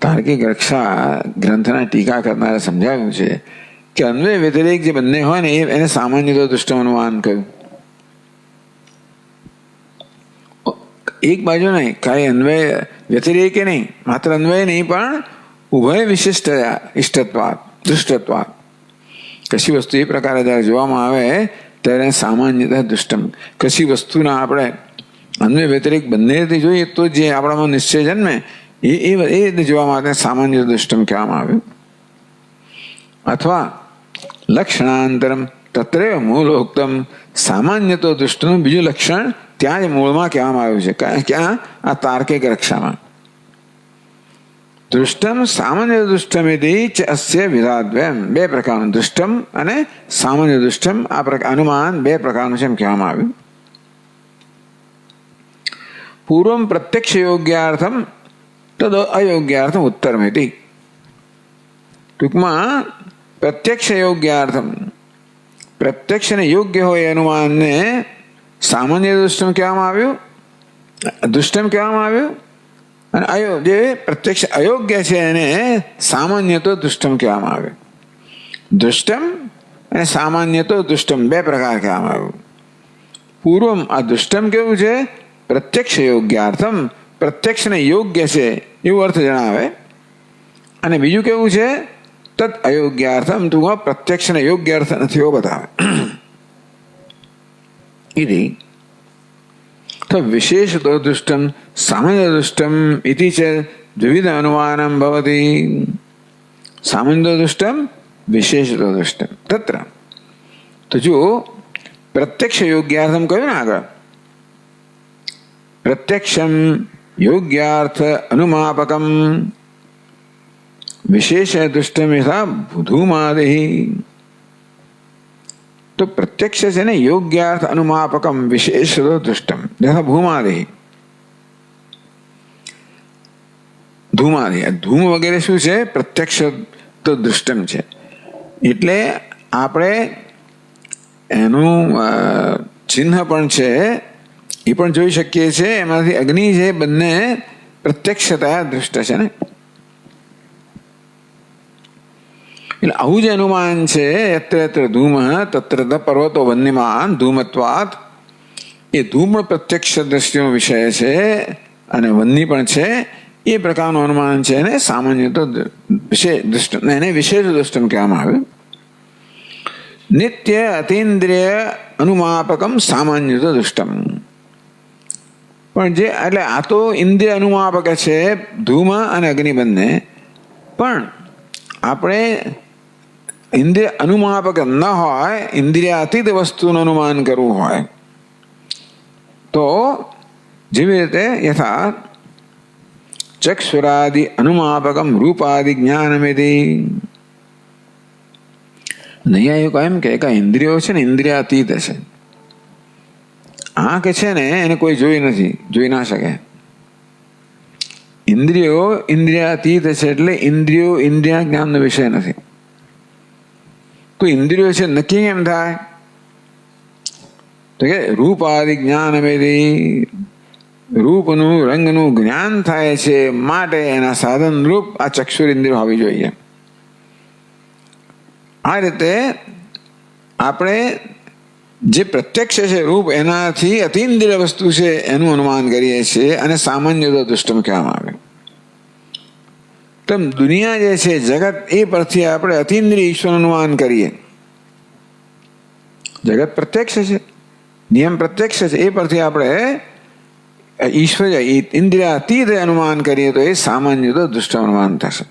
તાર્કિક રક્ષા ગ્રંથના ટીકા કરનારે સમજાવ્યું છે કે અન્વય વ્યતિરેક જે બંને હોય ને એને સામાન્ય તો દૃષ્ટ અનુમાન કહ્યું. એક બાજુ નહીં, ખાલી અન્વય વ્યતિરેકે નહીં, માત્ર અન્વય નહીં, પણ ઉભય વિશિષ્ટ ઇષ્ટત્વાદ દૃષ્ટત્વાદ. કશી વસ્તુ એ પ્રકારે જ્યારે જોવામાં આવે ત્યારે સામાન્યતા દૃષ્ટમ. કશી વસ્તુના આપણે અન્વય વ્યતિરેક બંને રીતે જોઈએ તો જે આપણામાં નિશ્ચય જન્મે એ રીતે જોવા માટે સામાન્ય દૃષ્ટમ કહેવામાં આવ્યું. અથવા લક્ષણાંતરમ તત્રેવ મૂલોક્તમ. સામાન્ય તો દૃષ્ટનું બીજું લક્ષણ ત્યાં જ મૂળમાં કહેવામાં આવ્યું છે. ક્યાં? આ તાર્કિક રક્ષામાં. દૃષ્ટમ સામાન્ય દૃષ્ટમિતિ ચ અસ્ય વિધાદ્વયમ. 2 પ્રકારનું દૃષ્ટમ અને સામાન્ય દૃષ્ટમ. આ અનુમાન 2 પ્રકારનું છે એમ કહેવામાં આવ્યું. પૂર્વમ પ્રત્યક્ષ યોગ્યાર્થમ તદ અયોગ્યાર્થમ ઉત્તરમિતિ. ટૂંકમાં પ્રત્યક્ષ યોગ્યાર્થમ, પ્રત્યક્ષને યોગ્ય હોય અનુમાનને સામાન્ય દૃષ્ટમ કહેવામાં આવ્યું, દૃષ્ટમ કહેવામાં આવ્યું. અને જે પ્રત્યક્ષ અયોગ્ય છે એને સામાન્ય તો દૃષ્ટમ કહેવામાં આવ્યું. દૃષ્ટમ અને સામાન્ય તો દૃષ્ટમ 2 પ્રકાર કહેવામાં આવ્યું. પૂર્વમ આ દૃષ્ટમ કેવું છે? પ્રત્યક્ષ યોગ્યાર્થમ, પ્રત્યક્ષને યોગ્ય છે એવું અર્થ જણાવે. અને બીજું કેવું છે? તદ અયોગ્યાર્થમ તું પ્રત્યક્ષને યોગ્ય અર્થ નથી એવો બતાવે. ઇતિ વિશેષતો દૃષ્ટમ સામાન્ય દૃષ્ટમ ઇતિ ચ દ્વિવિધ અનુમાનમ ભવતિ. સામાન્ય દૃષ્ટમ વિશેષતો દૃષ્ટમ તત્ર. તો જો પ્રત્યક્ષ યોગ્યાર્થમ કહ્યું ને આગળ, પ્રત્યક્ષમ યોગ્યાર્થ અનુમાપકમ વિશેષ દૃષ્ટમ યથા ધૂમાદિ. તો પ્રત્યક્ષ છે ને યોગ્યાર્થ અનુમાપકમ વિશેષ દૃષ્ટમ યથા ભૂમાદિ. ધૂમાદિ ધૂમ વગેરે શું છે? પ્રત્યક્ષ તો દૃષ્ટમ છે. એટલે આપણે એનું ચિહ્ન પણ છે એ પણ જોઈ શકીએ છીએ. એમાંથી અગ્નિ છે બંને પ્રત્યક્ષતા દૃષ્ટ છે ને. એટલે આવું જે અનુમાન છે યત્ર યત્ર ધૂમ તત્ર પર્વતો વન્યમાન ધૂમત્વાત, એ ધૂમ પ્રત્યક્ષ દ્રષ્ટિનો વિષય છે અને વન્ય પણ છે. એ પ્રકારનું અનુમાન છે એને સામાન્ય તો દૃષ્ટમ, એને વિશેષ દૃષ્ટમ કહેવામાં આવે. નિત્ય અતીન્દ્રિય અનુમાપકમ સામાન્ય તો દૃષ્ટમ. પણ જે એટલે આ તો ઇન્દ્રિય અનુમાપક છે ધૂમ અને અગ્નિ બંને, પણ આપણે ઇન્દ્રિય અનુમાપક ન હોય, ઇન્દ્રિયાતીત વસ્તુનું અનુમાન કરવું હોય તો જેવી રીતે યથા ચક્ષુરાદિ અનુમાપકમ રૂપાદિ જ્ઞાનમિતિ. નૈયાયિકો એમ કે ઇન્દ્રિયો છે ને ઇન્દ્રિયાતીત છે. આંખ છે ને એને કોઈ જોઈ ના શકે. ઇન્દ્રિયો ઇન્દ્રિયાતીત છે એટલે ઇન્દ્રિયો ઇન્દ્રિયા જ્ઞાનનો વિષય નથી. તો ઇન્દ્રિયો છે નક્કી કેમ થાય? તો કે રૂપાદિ જ્ઞાનમેથી, રૂપનું રંગનું જ્ઞાન થાય છે માટે એના સાધન રૂપ આ ચક્ષુર ઇન્દ્રિયો હોવી જોઈએ. આ રીતે આપણે જે પ્રત્યક્ષ છે રૂપ એનાથી અતીન્દ્રિય વસ્તુ છે એનું અનુમાન કરીએ છીએ અને સામાન્ય દૃષ્ટમ કહેવામાં આવે. તેમ દુનિયા જે છે જગત એ પરથી આપણે અતીન્દ્રિય ઈશ્વરનું અનુમાન કરીએ. જગત પ્રત્યક્ષ છે, નિયમ પ્રત્યક્ષ છે, એ પરથી આપણે ઈશ્વર ઇન્દ્રિયાતીત અનુમાન કરીએ તો એ સામાન્ય તો દૃષ્ટ અનુમાન થશે.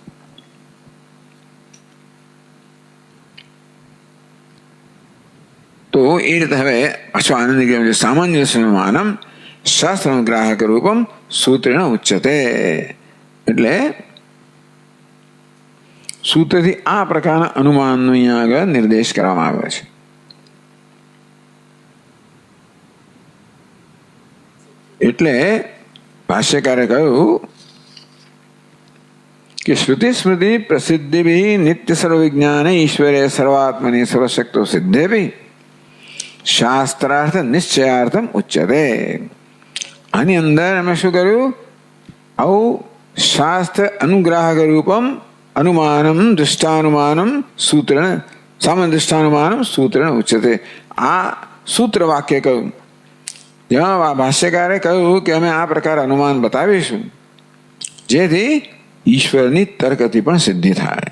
તો એ રીતે હવે પાછો આનંદ ગયો સામાન્ય અનુમાનમ શાસ્ત્ર ગ્રાહક રૂપમ સૂત્રેણ ઉચ્ચતે. એટલે સૂત્રથી આ પ્રકારના અનુમાનનો અહીંયા આગળ નિર્દેશ કરવામાં આવ્યો છે. એટલે ભાષ્યકારે કહ્યું કે શ્રુતિ સ્મૃતિ પ્રસિદ્ધિ નિત્ય સર્વ વિજ્ઞાને ઈશ્વરે સર્વાત્મની સર્વશક્તો સિદ્ધે શાસ્ત્રાર્થ નિશ્ચયાર્થમ ઉચ્ચતે. આની અંદર અમે શું કર્યું? આવું શાસ્ત્ર અનુગ્રાહક રૂપમ અનુમાનમ દૃષ્ટાનુમાનમ સૂત્રણ સામાન્ય દૃષ્ટાનુમાનમ સૂત્રણ ઉચ્ચતે. આ સૂત્ર વાક્ય કહ્યું. જેમાં ભાષ્યકારે કહ્યું કે અમે આ પ્રકાર અનુમાન બતાવીશું જેથી ઈશ્વરની તર્કથી પણ સિદ્ધિ થાય.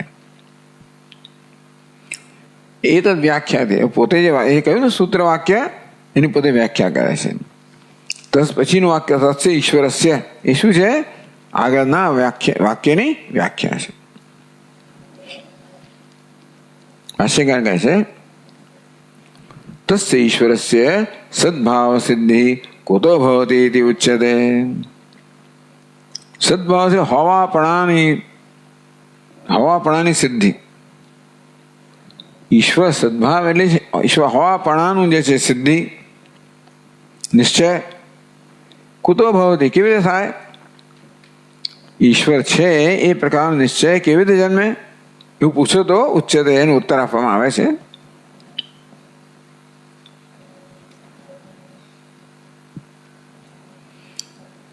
એ તો વ્યાખ્યા પોતે જે એ કહ્યું ને સૂત્ર વાક્ય એની પોતે વ્યાખ્યા કરે છે. તસ પછીનું વાક્ય તસ્ય ઈશ્વરસ્ય એ શું છે? આગળના વાક્યની વ્યાખ્યા છે. ભાષ્યકાર કહે છે તસ્ય ઈશ્વરસ્ય સદભાવ સિદ્ધિ કુતો ભવતી ઇતિ ઉચ્યતે. સદભાવ છે હવાપણાની સિદ્ધિ. ઈશ્વર સદભાવ એટલે ઈશ્વર હવાપણાનું જે છે સિદ્ધિ નિશ્ચય કુતો ભવતી કેવી રીતે થાય? ઈશ્વર છે એ પ્રકારનો નિશ્ચય કેવી રીતે જન્મે એવું પૂછો તો ઉચ્ચતે એનો ઉત્તર આપવામાં આવે છે.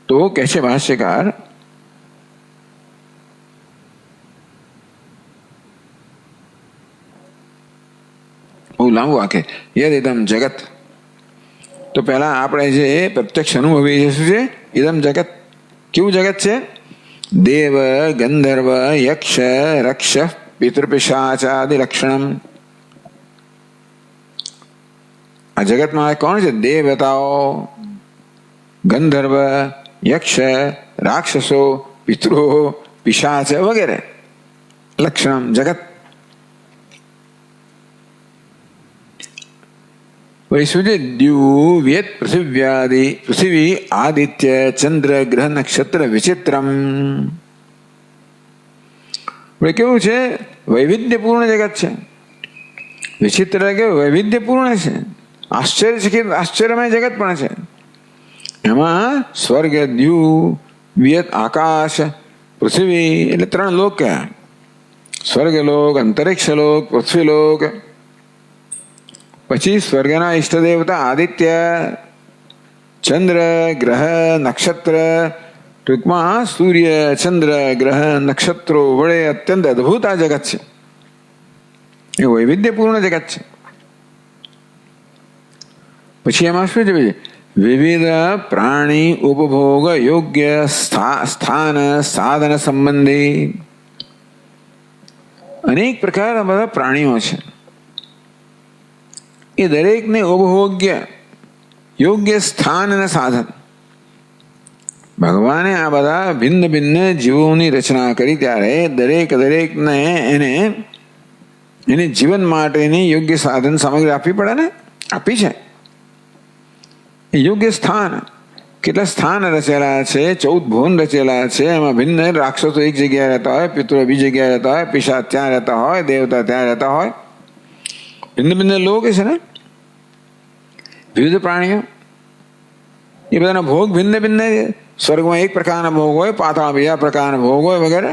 તો કહે છે ભાષ્યકાર બહુ લાંબુ વાક્ય યદ ઇદમ જગત. તો પહેલા આપણે જે પ્રત્યક્ષ અનુભવી છે શું છે? ઇદમ જગત કેવું જગત છે? દેવ ગંધર્વ યક્ષ રક્ષ પિતૃપિશાચાદિ લક્ષણમ. આ જગતમાં કોણ છે? દેવતાઓ, ગંધર્વ, યક્ષ, રાક્ષસો, પિતૃઓ, પિશાચ વગેરે. લક્ષણમ જગત. વૈસુજે દ્યુ વ્યત પૃથિવ્યાદિ, પૃથ્વી આદિત્ય ચંદ્ર ગ્રહ નક્ષત્ર વિચિત્રમ. કેવું છે? વૈવિધ્યપૂર્ણ જગત છે. વિચિત્ર કે વૈવિધ્યપૂર્ણ છે, આશ્ચર્યચકિત આશ્ચર્યમય જગત પણ છે. એમાં સ્વર્ગ, દ્યુ, વ્યત આકાશ, પૃથ્વી એટલે 3 લોક કયા? સ્વર્ગલોક, અંતરિક્ષલોક, પૃથ્વીલોક. પછી સ્વર્ગના ઈષ્ટ દેવતા આદિત્ય, ચંદ્ર, ગ્રહ, નક્ષત્ર. ટૂંકમાં સૂર્ય, ચંદ્ર, ગ્રહ, નક્ષત્રો વડે અત્યંત અદભુત આ જગત છે. એ વૈવિધ્યપૂર્ણ જગત છે. પછી એમાં શું છે? વિવિધ પ્રાણી ઉપભોગ યોગ્ય સ્થાન સાધન સંબંધી. અનેક પ્રકારના બધા પ્રાણીઓ છે. એ દરેકને ઉપભોગ્ય યોગ્ય સ્થાન અને સાધન. ભગવાને આ બધા ભિન્ન ભિન્ન જીવોની રચના કરી ત્યારે દરેકને એને જીવન માટેની યોગ્ય સાધન સામગ્રી આપવી પડે ને. આપી છે. યોગ્ય સ્થાન. કેટલા સ્થાન રચેલા છે? 14 ભુવન રચેલા છે. એમાં ભિન્ન રાક્ષસો એક જગ્યાએ રહેતા હોય, પિતૃ બીજી જગ્યાએ રહેતા હોય, પિશાચ ત્યાં રહેતા હોય, દેવતા ત્યાં રહેતા હોય. ભિન્ન ભિન્ન લોક છે ને. વિવિધ પ્રાણીઓ, એ બધાના ભોગ ભિન્ન ભિન્ન. સ્વર્ગમાં એક પ્રકારના ભોગ હોય, પાતાળમાં બીજા પ્રકારના ભોગ હોય વગેરે.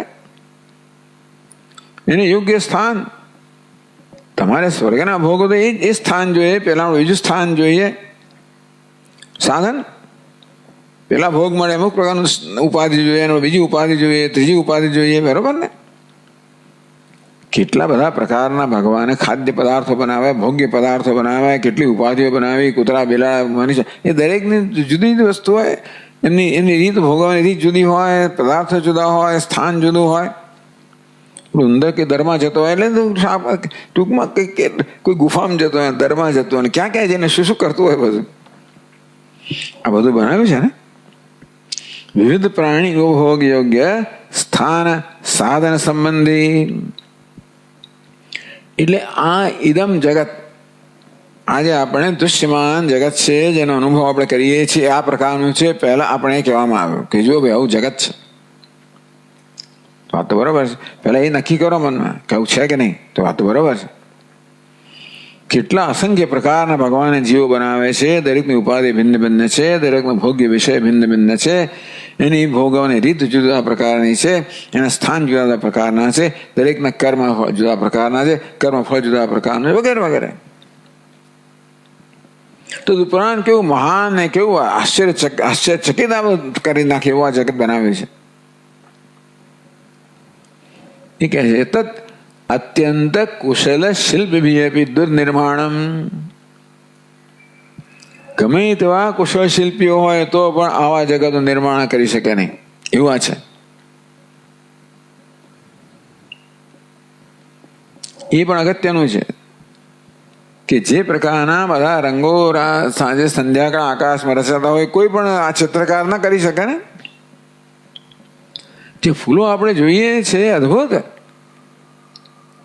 એને યોગ્ય સ્થાન. તમારે સ્વર્ગના ભોગો તો એ સ્થાન જોઈએ, પેલા બીજું સ્થાન જોઈએ. સાધન, પેલા ભોગ મળે અમુક પ્રકારનું ઉપાધિ જોઈએ, બીજી ઉપાધિ જોઈએ, ત્રીજી ઉપાધિ જોઈએ, બરોબર ને. કેટલા બધા પ્રકારના ભગવાને ખાદ્ય પદાર્થો બનાવ્યા, ભોગ્ય પદાર્થો બનાવ્યા, કેટલી ઉપાધિઓ બનાવી. કૂતરા, બિલા, મનુષ્ય, એ દરેકની જુદી જુદી વસ્તુ હોય. એની રીત ભોગવવાની રીત જુદી હોય, પદાર્થો જુદા હોય, સ્થાન જુદું હોય. ઉંદર કે દરમાં જતો હોય એટલે ટૂંકમાં કોઈ ગુફામાં જતો હોય, દરમાં જતો હોય, ક્યાં ક્યાં જઈને શું શું કરતું હોય બધું. આ બધું બનાવ્યું છે ને. વિવિધ પ્રાણી ઉપભોગ યોગ્ય સ્થાન સાધન સંબંધી. એટલે આ ઇદમ જગત, આજે આપણે દૃશ્યમાન જગત છે જેનો અનુભવ આપણે કરીએ છીએ, આ પ્રકારનું છે. પહેલા આપણે કહેવામાં આવ્યું કે જો ભાઈ આવું જગત છે. વાત તો બરોબર છે. પહેલા એ નક્કી કરો મનમાં કે આવું છે કે નહીં. તો વાત તો બરોબર છે. કેટલા અસંખ્ય પ્રકારના ભગવાને જીવો બનાવે છે. દરેકની ઉપાધિ ભિન્ન ભિન્ન છે, દરેકનો ભોગ્ય વિષય ભિન્ન ભિન્ન છે. એની ભોગવવાની રીત જુદા પ્રકારની છે, એના સ્થાન જુદા પ્રકારના છે, દરેકના કર્મ જુદા પ્રકારના છે, કર્મફળ જુદા પ્રકારના છે વગેરે વગેરે. તો પુરાણ કેવું મહાન ને કેવું આશ્ચર્યચકિત કરી નાખે એવું આ જગત બનાવ્યું છે. એ કહે છે તત અત્યંત કુશલ શિલ્પી દુર્નિર્માણમ. ગમે તેવા કુશળ શિલ્પીઓ હોય તો પણ આવા જગતનું નિર્માણ કરી શકે નહીં, એવું આ છે. એ પણ અગત્યનું છે કે જે પ્રકારના બધા રંગો સાંજે સંધ્યાકાળ આકાશમાં રચાતા હોય કોઈ પણ આ ચિત્રકાર ના કરી શકે ને. જે ફૂલો આપણે જોઈએ છે અદભુત,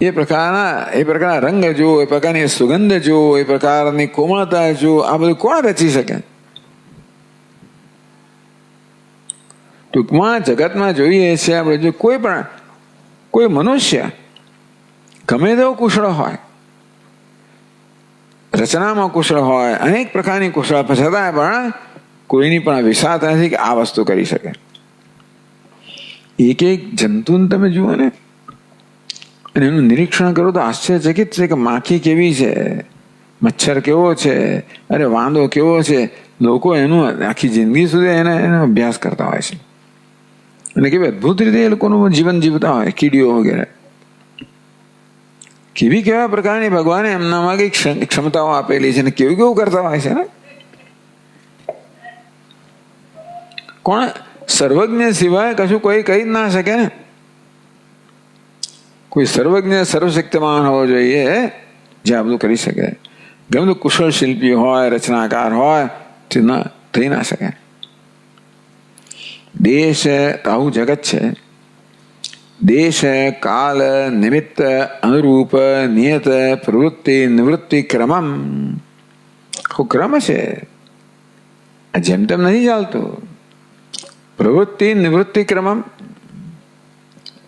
એ પ્રકારના રંગ જુઓ, એ પ્રકારની સુગંધ જુઓ, એ પ્રકારની કોમળતા જુઓ, આ બધું કોણ રચી શકે? ટૂંકમાં જગતમાં જોઈએ છે આપણે, જો કોઈ મનુષ્ય ગમે તેવો કુશળ હોય, રચનામાં કુશળ હોય, અનેક પ્રકારની કુશળ છતાં પણ કોઈની પણ વિસાત નથી કે આ વસ્તુ કરી શકે. એક એક જંતુને તમે જુઓ ને અને એનું નિરીક્ષણ કરો તો આશ્ચર્યચકિત છે કે માખી કેવી છે, મચ્છર કેવો છે, અરે વાંદો કેવો છે. લોકો એનું આખી જિંદગી સુધી એનો અભ્યાસ કરતા હોય છે અને કેવી અદભુત રીતે એ લોકોનું જીવન જીવતા હોય. કીડીઓ વગેરે કેવા પ્રકારની ભગવાને એમનામાં કઈ ક્ષમતાઓ આપેલી છે ને કેવું કરતા હોય છે ને. કોણ સર્વજ્ઞ સિવાય કશું કોઈ કહી જ ના શકે ને. કોઈ સર્વજ્ઞ સર્વશક્તિમાન હોવો જોઈએ જે આ બધું કરી શકે. ગમે તો કુશળ શિલ્પી હોય, રચનાકાર હોય, તે ન થઈ ના શકે. દેશ આવું જગત છે. દેશ કાલ નિમિત્ત અનુરૂપ નિયત પ્રવૃત્તિ નિવૃત્તિ ક્રમમ. ક્રમ છે, જેમ તેમ નથી ચાલતું. પ્રવૃત્તિ નિવૃત્તિ ક્રમમ.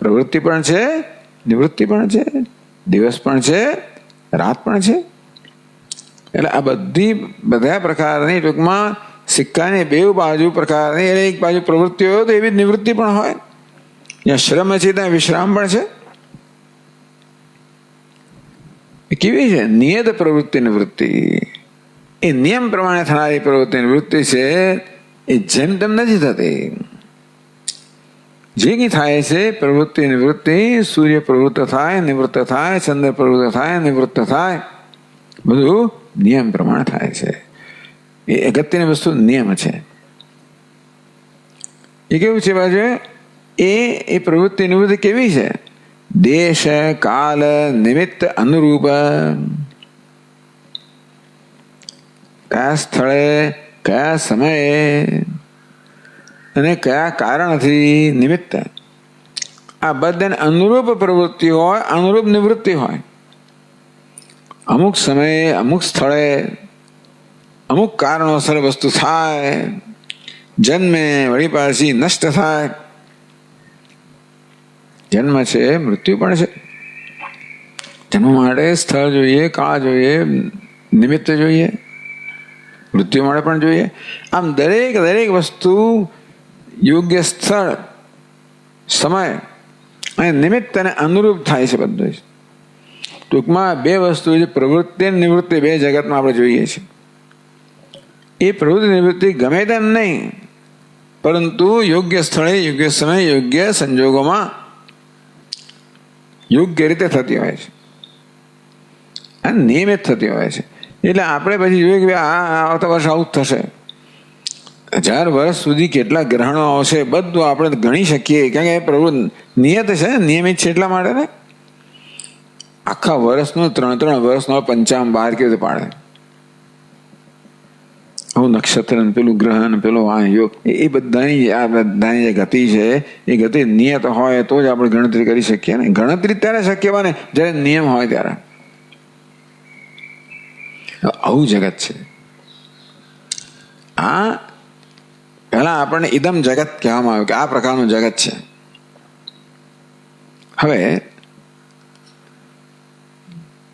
પ્રવૃત્તિ પણ છે, નિવૃત્તિ પણ છે, દિવસ પણ છે, રાત પણ છે. એટલે આ બધા પ્રકારની, ટૂંકમાં સિક્કાની બે બાજુ પ્રકારની, એટલે એક બાજુ પ્રવૃત્તિ હોય તો એવી જ નિવૃત્તિ પણ હોય. જ્યાં શ્રમ છે ત્યાં વિશ્રામ પણ છે. કેવી છે? નિયત પ્રવૃત્તિ નિવૃત્તિ. એ નિયમ પ્રમાણે થનારી પ્રવૃત્તિ નિવૃત્તિ છે. એ જેમ તેમ નથી થતી. જે કંઈ થાય છે પ્રવૃત્તિ નિવૃત્તિ, સૂર્ય પ્રવૃત્ત થાય, નિવૃત્ત થાય, ચંદ્ર પ્રવૃત્ત થાય, નિવૃત્ત થાય, બધું નિયમ પ્રમાણે થાય છે. એ અગત્યની વસ્તુ નિયમ છે. એ કેવું છે બાજુ? એ પ્રવૃત્તિ નિવૃત્તિ કેવી છે? દેશ કાલ નિમિત્ત અનુરૂપ. કયા સ્થળે, કયા સમયે અને કયા કારણથી નિમિત્ત, આ બધાને અનુરૂપ પ્રવૃત્તિ હોય, અનુરૂપ નિવૃત્તિ હોય. અમુક સમયે, અમુક સ્થળે, અમુક કારણોસર વસ્તુ થાય, જન્મે વળી પાછી નષ્ટ થાય. જન્મ છે, મૃત્યુ પણ છે. જન્મ માટે સ્થળ જોઈએ, કાળ જોઈએ, નિમિત્ત જોઈએ, મૃત્યુ માટે પણ જોઈએ. આમ દરેક વસ્તુ યોગ્ય સ્થળ, સમય અને નિમિત્ત અને અનુરૂપ થાય છે બધું. ટૂંકમાં બે વસ્તુ છે, પ્રવૃત્તિ અને નિવૃત્તિ, બે જગતમાં આપણે જોઈએ છીએ. એ પ્રવૃત્તિ નિવૃત્તિ ગમે તેમ નહીં, પરંતુ યોગ્ય સ્થળે, યોગ્ય સમય, યોગ્ય સંજોગોમાં યોગ્ય રીતે થતી હોય છે અને નિયમિત થતી હોય છે. એટલે આપણે પછી જોઈએ કે આવતા વર્ષે આવું થશે. 1000 વર્ષ સુધી કેટલા ગ્રહણો આવશે બધું આપણે ગણી શકીએ, કારણ કે પ્રવૃત્તિ નિયત છે, નિયમિત છે. એટલા માટે ને આખા વર્ષનો 3 વર્ષનો પંચાંગ બહાર કેવી રીતે પાડે? હું નક્ષત્ર ને પેલું ગ્રહ ને પેલો યોગ, એ બધાની જે ગતિ છે એ ગતિ નિયત હોય તો જ આપણે ગણતરી કરી શકીએ ને. ગણતરી ત્યારે શક્ય બને જ્યારે નિયમ હોય ત્યારે. આવું જગત છે. આ પહેલા આપણને ઇદમ જગત કહેવામાં આવ્યું કે આ પ્રકારનું જગત છે. હવે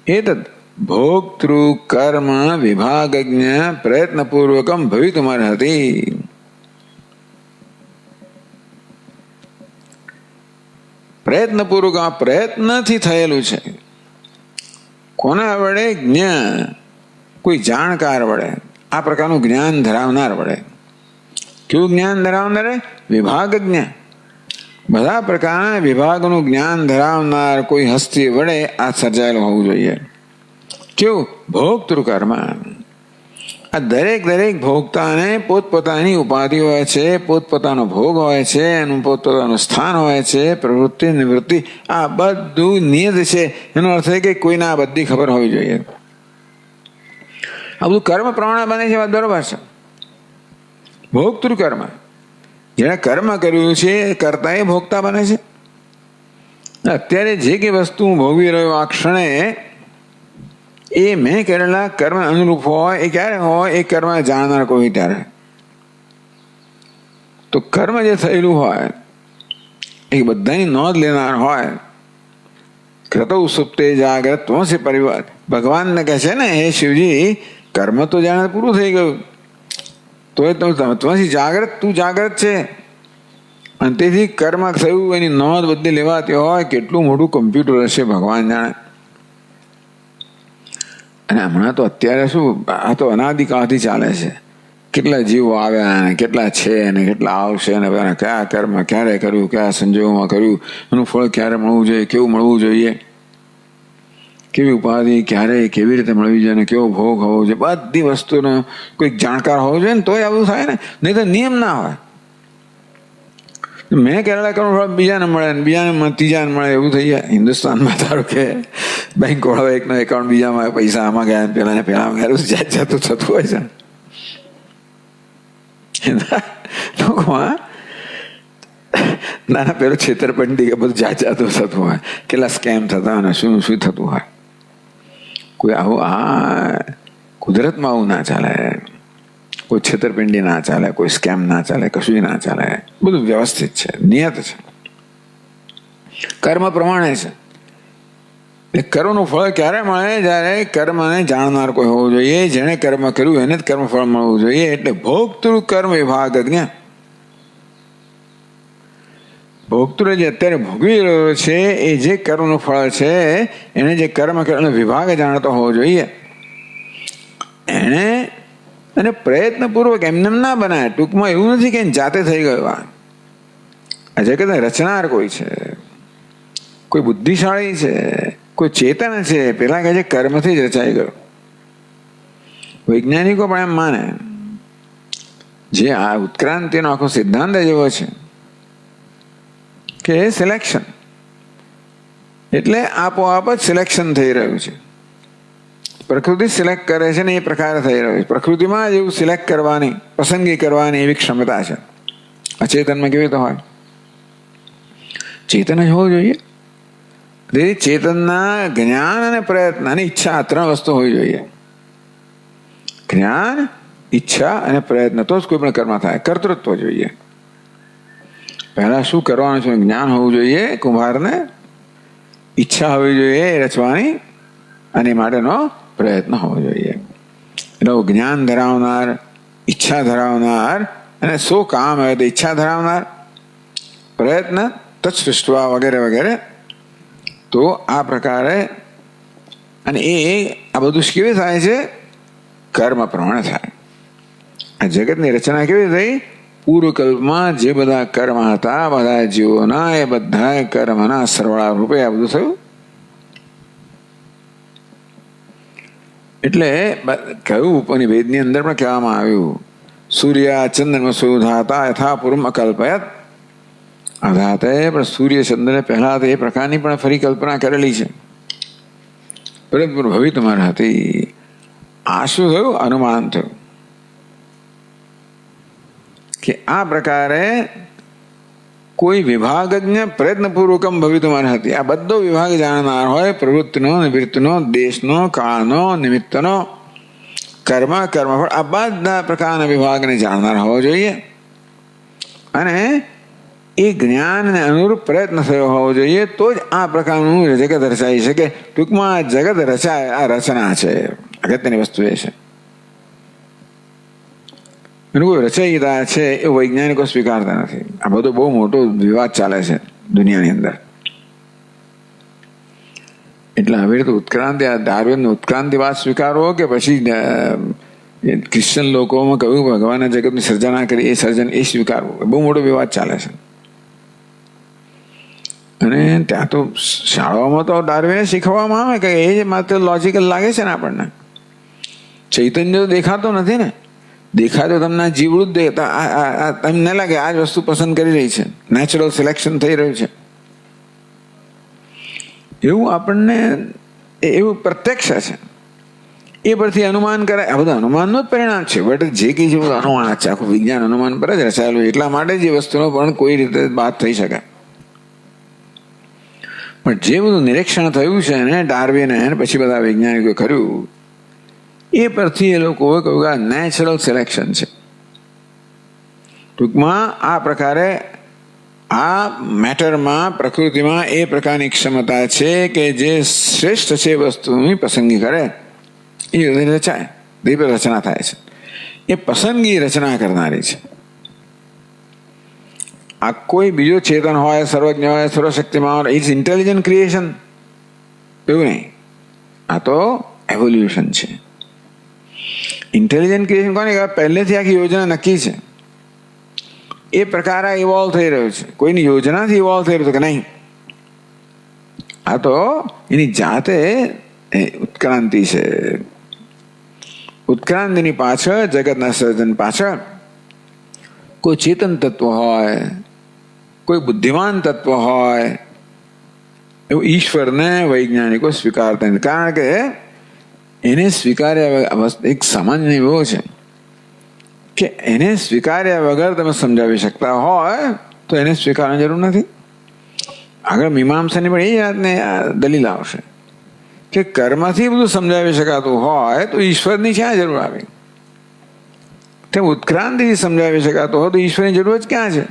એતદ ભોક્તૃ કર્મ વિભાગજ્ઞ પ્રયત્નપૂર્વકમ ભવિતુમર્હતિ. પ્રયત્નપૂર્વક, આ પ્રયત્નથી થયેલું છે. કોના વડે? જ્ઞ, કોઈ જાણકાર વડે, આ પ્રકારનું જ્ઞાન ધરાવનાર વડે. કેવું જ્ઞાન ધરાવનાર? વિભાગજ્ઞ. બધા પ્રકારના વિભાગનું જ્ઞાન ધરાવનાર કોઈ હસ્તી વડે આ સર્જાયેલું હોવું જોઈએ. કેવું? ભોક્તૃ કર્મ. આ દરેક ભોગતાને પોતપોતાની ઉપાધિ હોય છે, પોતપોતાનો ભોગ હોય છે, એનું પોતપોતાનું સ્થાન હોય છે, પ્રવૃત્તિ નિવૃત્તિ, આ બધું નિયત છે. એનો અર્થ છે કે કોઈને આ બધી ખબર હોવી જોઈએ. આ બધું કર્મ પ્રમાણે બને છે, વાત બરોબર છે. ભોક્તૃ કર્મ, જેણે કર્મ કર્યું છે એ કરતા એ ભોગતા બને છે. અત્યારે જે કઈ વસ્તુ હું ભોગવી રહ્યો આ ક્ષણે, એ મેં કરેલા કર્મ અનુરૂપ હોય. એ ક્યારે હોય? એ કર્મ જાણનાર કોઈ ત્યારે. તો કર્મ જે થયેલું હોય એ બધાની નોંધ લેનાર હોય. ક્રતૌ સુપ્તે જાગ્રત ત્વંસી પરિવાર. ભગવાનને કહે છે ને, હે શિવજી, કર્મ તો જાણે પૂરું થઈ ગયું, તો એ ત્વંસી જાગ્રત, તું જાગ્રત છે. અને તેથી કર્મ થયું એની નોંધ બધી લેવાતી હોય. કેટલું મોટું કમ્પ્યુટર હશે ભગવાન જાણે. અને હમણાં તો અત્યારે શું, આ તો અનાદિકાળથી ચાલે છે. કેટલા જીવો આવ્યા ને કેટલા છે ને કેટલા આવશે ને કયા કર્મ ક્યારે કર્યું, કયા સંજોગોમાં કર્યું, એનું ફળ ક્યારે મળવું જોઈએ, કેવું મળવું જોઈએ, કેવી ઉપાધિ ક્યારે કેવી રીતે મળવી જોઈએ ને કેવો ભોગ હોવો જોઈએ, બધી વસ્તુનો કોઈક જાણકાર હોવો જોઈએ ને તોય આવું થાય ને. નહીં તો નિયમ ના હોય. મેં કરેલા કર્મફળ બીજાને મળે ને બીજાને ત્રીજાને મળે એવું થઈ જાય. હિન્દુસ્તાનમાં ધારો કે બેંક વાળો એકનો એકાઉન્ટ બીજામાં પૈસા આમાં ગયા પેલા પેલામાં ગયા, જાત જાતું થતું હોય છે. ટૂંકમાં નાના પેલો છેતરપિંડી કે બધું જાત જાતું થતું હોય, કેટલા સ્કેમ થતા અને શું શું થતું હોય. કોઈ આવું કુદરતમાં આવું ના ચાલે. કોઈ છેતરપિંડી ના ચાલે, કોઈ સ્કેમ ના ચાલે, કશું ના ચાલે. બધું વ્યવસ્થિત છે, નિયત છે, કર્મ પ્રમાણે છે. કર્મનું ફળ ક્યારે મળે? જ્યારે કર્મને જાણનાર કોઈ હોવું જોઈએ. જેણે કર્મ કર્યું એને જ કર્મફળ મળવું જોઈએ. એટલે ભોગતૃ કર્મ વિભાગજ્ઞ, ભોગતૃ જે અત્યારે ભોગવી રહ્યો છે એ જે કર્મનું ફળ છે એને જે કર્મ કર્મનો વિભાગ જાણતો હોવો જોઈએ. એને અને પ્રયત્નપૂર્વક એમને ના બનાય. ટૂંકમાં એવું નથી કે જાતે થઈ ગયો. આ જગતને રચનાર કોઈ છે, કોઈ બુદ્ધિશાળી છે, કોઈ ચેતન છે. પેલા કહે છે કર્મથી જ રચાઈ ગયો. વૈજ્ઞાનિકો પણ એમ માને. જે આ ઉત્ક્રાંતિનો આખો સિદ્ધાંત જેવો છે કે સિલેક્શન, એટલે આપોઆપ જ સિલેક્શન થઈ રહ્યું છે. પ્રકૃતિ સિલેક્ટ કરે છે ને એ પ્રકારે થઈ રહ્યું છે. પ્રકૃતિમાં જ એવું સિલેક્ટ કરવાની, પસંદગી કરવાની એવી ક્ષમતા છે. અચેતનમાં કેવી રીતે હોય? ચેતન જ હોવું જોઈએ. ચેતનના જ્ઞાન અને પ્રયત્ન અને ઈચ્છા, આ ત્રણ વસ્તુ હોવી જોઈએ. જ્ઞાન, ઈચ્છા અને પ્રયત્ન, તો જ કોઈ પણ કર્મ થાય. કર્તૃત્વ જોઈએ. પહેલા શું કરવાનું છે જ્ઞાન હોવું જોઈએ કુંભારને, ઈચ્છા હોવી જોઈએ રચવાની, અને એ માટેનો પ્રયત્ન હોવો જોઈએ. એટલે જ્ઞાન ધરાવનાર, ઈચ્છા ધરાવનાર, અને સો કામ આવે તો ઈચ્છા ધરાવનાર, પ્રયત્ન તત્સૃષ્ટવા વગેરે વગેરે. તો આ પ્રકારે, અને આ બધું કેવી થાય છે? કર્મ પ્રમાણે થાય. આ જગતની રચના કેવી થઈ? પૂર્વકલ્પમાં જે બધા કર્મ હતા બધા જીવોના, એ બધા કર્મના સરવાળા રૂપે આ બધું થયું. એટલે કહ્યું પણ વેદની અંદર પણ કહેવામાં આવ્યું, સૂર્ય ચંદ્રમસુ ધાતા યથા પૂર્વમ અકલ્પયત. ધાતે પણ સૂર્ય ચંદ્રને પહેલા તો એ પ્રકારની પણ ફરી કલ્પના કરેલી છે, પરંતુ ભવિતમાન હતી. આ શું થયું? અનુમાન થયું કે આ પ્રકારે કોઈ વિભાગજ્ઞ પ્રયત્નપૂર્વકમ ભવિતમાન હતી. આ બધો વિભાગ જાણનાર હોય, પ્રવૃત્તિનો, નિવૃત્તિનો, દેશનો, કાળનો, નિમિત્તનો, કર્મફળ, આ બધા પ્રકારના વિભાગને જાણનાર હોવો જોઈએ. અને એ જ્ઞાનને અનુરૂપ પ્રયત્ન થયો હોવો જોઈએ. તો જ આ પ્રકારનું જગત રચાઈ શકે. ટૂંકમાં જગત રચાય, આ રચના છે. અગત્યની વસ્તુ એ છે. કોઈ રચયિતા છે એ વૈજ્ઞાનિકો સ્વીકારતા નથી. આ બધો બહુ મોટો વિવાદ ચાલે છે દુનિયાની અંદર. એટલે હવે તો ઉત્ક્રાંતિ, આ ડાર્વિનનો ઉત્ક્રાંતિવાદ સ્વીકારવો કે પછી ક્રિશ્ચન લોકોમાં કહ્યું ભગવાને જગતની સર્જના કરી એ સર્જન એ સ્વીકારવું, બહુ મોટો વિવાદ ચાલે છે. અને ત્યાં તો શાળાઓમાં તો ડાર્વિને શીખવવામાં આવે કે એ માત્ર લોજિકલ લાગે છે ને આપણને. ચૈતન્ય તો દેખાતો નથી ને. દેખાતો તમને જીવડું જ દેખતા, તમને લાગે આ જ વસ્તુ પસંદ કરી રહી છે, નેચરલ સિલેક્શન થઈ રહ્યું છે, એવું આપણને એવું પ્રત્યક્ષ છે. એ પરથી અનુમાન કરાય. આ બધા અનુમાનનું જ પરિણામ છે. બટ જે કંઈ છે બધું અનુમાન છે. આખું વિજ્ઞાન અનુમાન પર જ રચાયેલું. એટલા માટે જ એ વસ્તુનો પણ કોઈ રીતે વાત થઈ શકે. પણ જે બધું નિરીક્ષણ થયું છે ને ડાર્વિને પછી બધા વૈજ્ઞાનિકો કર્યું, એ પરથી એ લોકોએ કહ્યું કે આ નેચરલ સિલેક્શન છે. ટૂંકમાં આ પ્રકારે આ મેટરમાં, પ્રકૃતિમાં એ પ્રકારની ક્ષમતા છે કે જે શ્રેષ્ઠ છે વસ્તુની પસંદગી કરે એ રચાય, દિવ્ય રચના થાય છે. એ પસંદગી રચના કરનારી છે. આ કોઈ બીજો ચેતન હોય, સર્વજ્ઞ હોય, સર્વશક્તિમાં હોય, ઇટ્સ ઇન્ટેલિજન્ટ ક્રિએશન, એવું નહીં. આ તો એવોલ્યુશન છે. ઇન્ટેલિજન્ટ ક્રિએશન કોને કહેવાય? પહેલેથી આખી યોજના નક્કી છે. એ પ્રકાર ઇવોલ્વ થઈ રહ્યો છે. કોઈની યોજનાથી ઇવોલ્વ થઈ રહ્યું છે કે નહીં. આ તો એની જાતે ઉત્ક્રાંતિ છે. ઉત્ક્રાંતિની પાછળ, જગતના સર્જન પાછળ કોઈ ચેતન તત્વ હોય, કોઈ બુદ્ધિમાન તત્વ હોય એવું ઈશ્વરને વૈજ્ઞાનિકો સ્વીકારતા નથી, કારણ કે એને સ્વીકાર્યા એક સામાન્ય એવો છે કે એને સ્વીકાર્યા વગર તમે સમજાવી શકતા હોય તો એને સ્વીકારવાની જરૂર નથી. આગળ મીમાંસાની પણ એ જાતને દલીલ આવશે કે કર્મથી બધું સમજાવી શકાતું હોય તો ઈશ્વરની ક્યાં જરૂર આવી? તે ઉત્ક્રાંતિથી સમજાવી શકાતો હોય તો ઈશ્વરની જરૂર જ ક્યાં છે?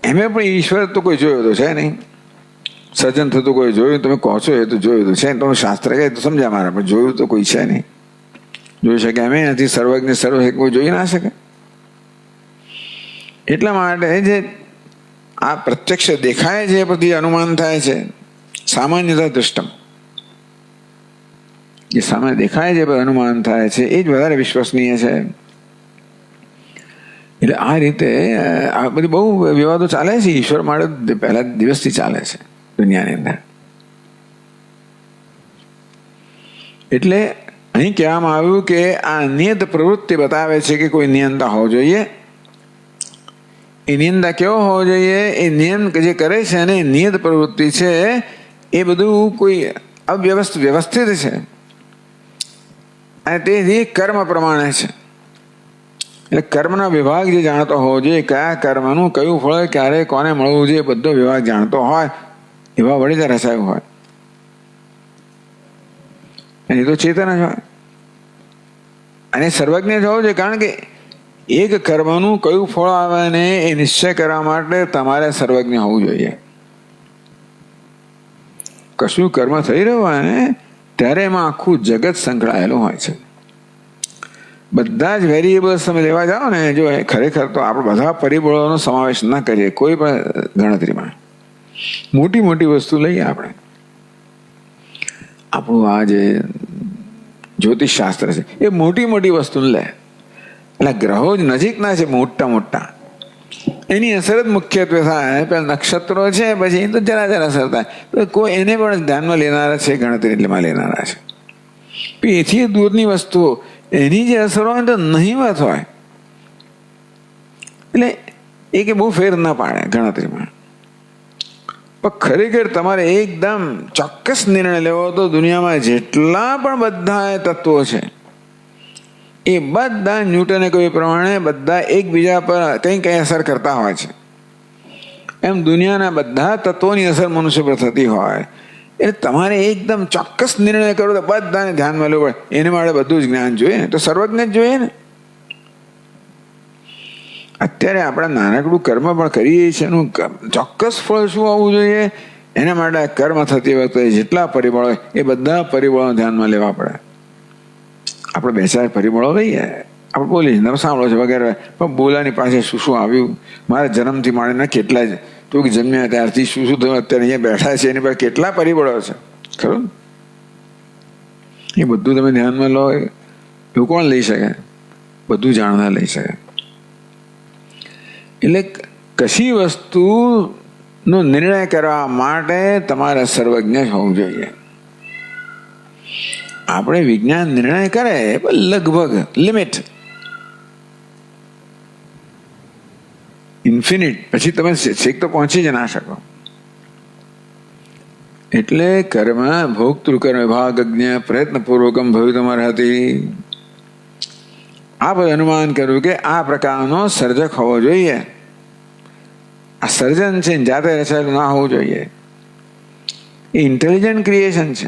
એમે પણ ઈશ્વર તો કોઈ જોયો તો છે નહીં. સર્જન થતું કોઈ જોયું તમે કહો છો એ તો જોયું તો છે, તમે શાસ્ત્ર કહે તો સમજ્યા મારા, પણ જોયું તો કોઈ છે નહીં. જોઈ શકે એમ નથી. સર્વજ્ઞ સર્વ કોઈ જોઈ ના શકે. એટલા માટે જે આ પ્રત્યક્ષ દેખાય છે એ પરથી અનુમાન થાય છે સામાન્યતા દૃષ્ટમ. જે સામે દેખાય છે અનુમાન થાય છે એ જ વધારે વિશ્વસનીય છે. એટલે આ રીતે આ બધી બહુ વિવાદો ચાલે છે ઈશ્વર માટે પહેલા દિવસથી ચાલે છે દુનિયાની અંદર. એટલે અહીં કહેવામાં આવ્યું કે આ નિયત પ્રવૃત્તિ બતાવે છે કે કોઈ નિયંતા હોવો જોઈએ. એ નિયંતા કેવો હોવો જોઈએ? એ નિયમ જે કરે છે અને નિયત પ્રવૃત્તિ છે એ બધું કોઈ વ્યવસ્થિત છે અને તેથી કર્મ પ્રમાણે છે. એટલે કર્મના વિભાગ જે જાણતો હોવો જોઈએ, કયા કર્મનું કયું ફળ ક્યારે કોને મળવું જોઈએ બધો વિભાગ જાણતો હોય એવા વળી ત્યાં રચાયું હોય. એની તો ચેતન જ હોય અને સર્વજ્ઞ જ હોવું જોઈએ, કારણ કે એક કર્મનું કયું ફળ આવે ને એ નિશ્ચય કરવા માટે તમારે સર્વજ્ઞ હોવું જોઈએ. કશું કર્મ થઈ રહ્યું હોય ને ત્યારે એમાં આખું જગત સંકળાયેલું હોય છે. બધા જ વેરિયેબલ્સ તમે લેવા જાઓ ને, જો ખરેખર તો આપણે બધા પરિબળોનો સમાવેશ ન કરીએ કોઈ પણ ગણતરીમાં. મોટી મોટી વસ્તુ લઈએ આપણે, આપણું આ જે જ્યોતિષ શાસ્ત્ર છે એ મોટી મોટી વસ્તુ લે. એટલે ગ્રહો જ નજીકના છે મોટા મોટા, એની અસર જ મુખ્યત્વે થાય. પેલા નક્ષત્રો છે પછી તો જરા જરા અસર થાય, કોઈ એને પણ ધ્યાનમાં લેનારા છે, ગણતરી એટલેમાં લેનારા છે. એથી દૂરની વસ્તુઓ એની જે અસર હોય તો નહીવત હોય. એટલે એ કે બહુ ફેર ના પાડે ગણતરીમાં. પણ ખરેખર તમારે એકદમ ચોક્કસ નિર્ણય લેવો તો દુનિયામાં જેટલા પણ બધા તત્વો છે એ બધા ન્યૂટને કહ્યું પ્રમાણે બધા એકબીજા પર કંઈ કંઈ અસર કરતા હોય છે. એમ દુનિયાના બધા તત્વોની અસર મનુષ્ય પર થતી હોય. એટલે તમારે એકદમ ચોક્કસ નિર્ણય કરો તો બધાને ધ્યાનમાં લેવું પડે. એને માટે બધું જ જ્ઞાન જોઈએ ને, તો સર્વજ્ઞ જ જોઈએ ને. અત્યારે આપણે નાનકડું કર્મ પણ કરીએ છીએ, એનું ચોક્કસ ફળ શું આવવું જોઈએ એના માટે કર્મ થતી વખતે જેટલા પરિબળો હોય એ બધા પરિબળો ધ્યાનમાં લેવા પડે. આપણે બે ચાર પરિબળો લઈએ, આપણે બોલીએ તમે સાંભળો છો વગેરે, પણ બોલાની પાસે શું શું આવ્યું, મારા જન્મથી માંડીને કેટલા જ ટૂંક જન્મ્યા ત્યારથી શું શું થયું, અત્યારે અહીંયા બેઠા છે એની પાસે કેટલા પરિબળો છે ખરું. એ બધું તમે ધ્યાનમાં લો એવું કોણ લઈ શકે? બધું જાણનાર લઈ શકે. એટલે કશી વસ્તુનો નિર્ણય કરવા માટે તમારે સર્વજ્ઞ જ હોવું જોઈએ. આપણે વિજ્ઞાન નિર્ણય કરે લગભગ લિમિટ ઇન્ફિનિટ, પછી તમે છેક તો પહોંચી જ ના શકો. એટલે કર્મ ભોક્તૃ કર્મ વિભાગજ્ઞ પ્રયત્નપૂર્વકમ ભવિતમર હતી. આ બધું અનુમાન કર્યું કે આ પ્રકારનો સર્જક હોવો જોઈએ. આ સર્જન છે જાતે રચાયેલું ના હોવું જોઈએ. એ ઇન્ટેલિજન્ટ ક્રિએશન છે.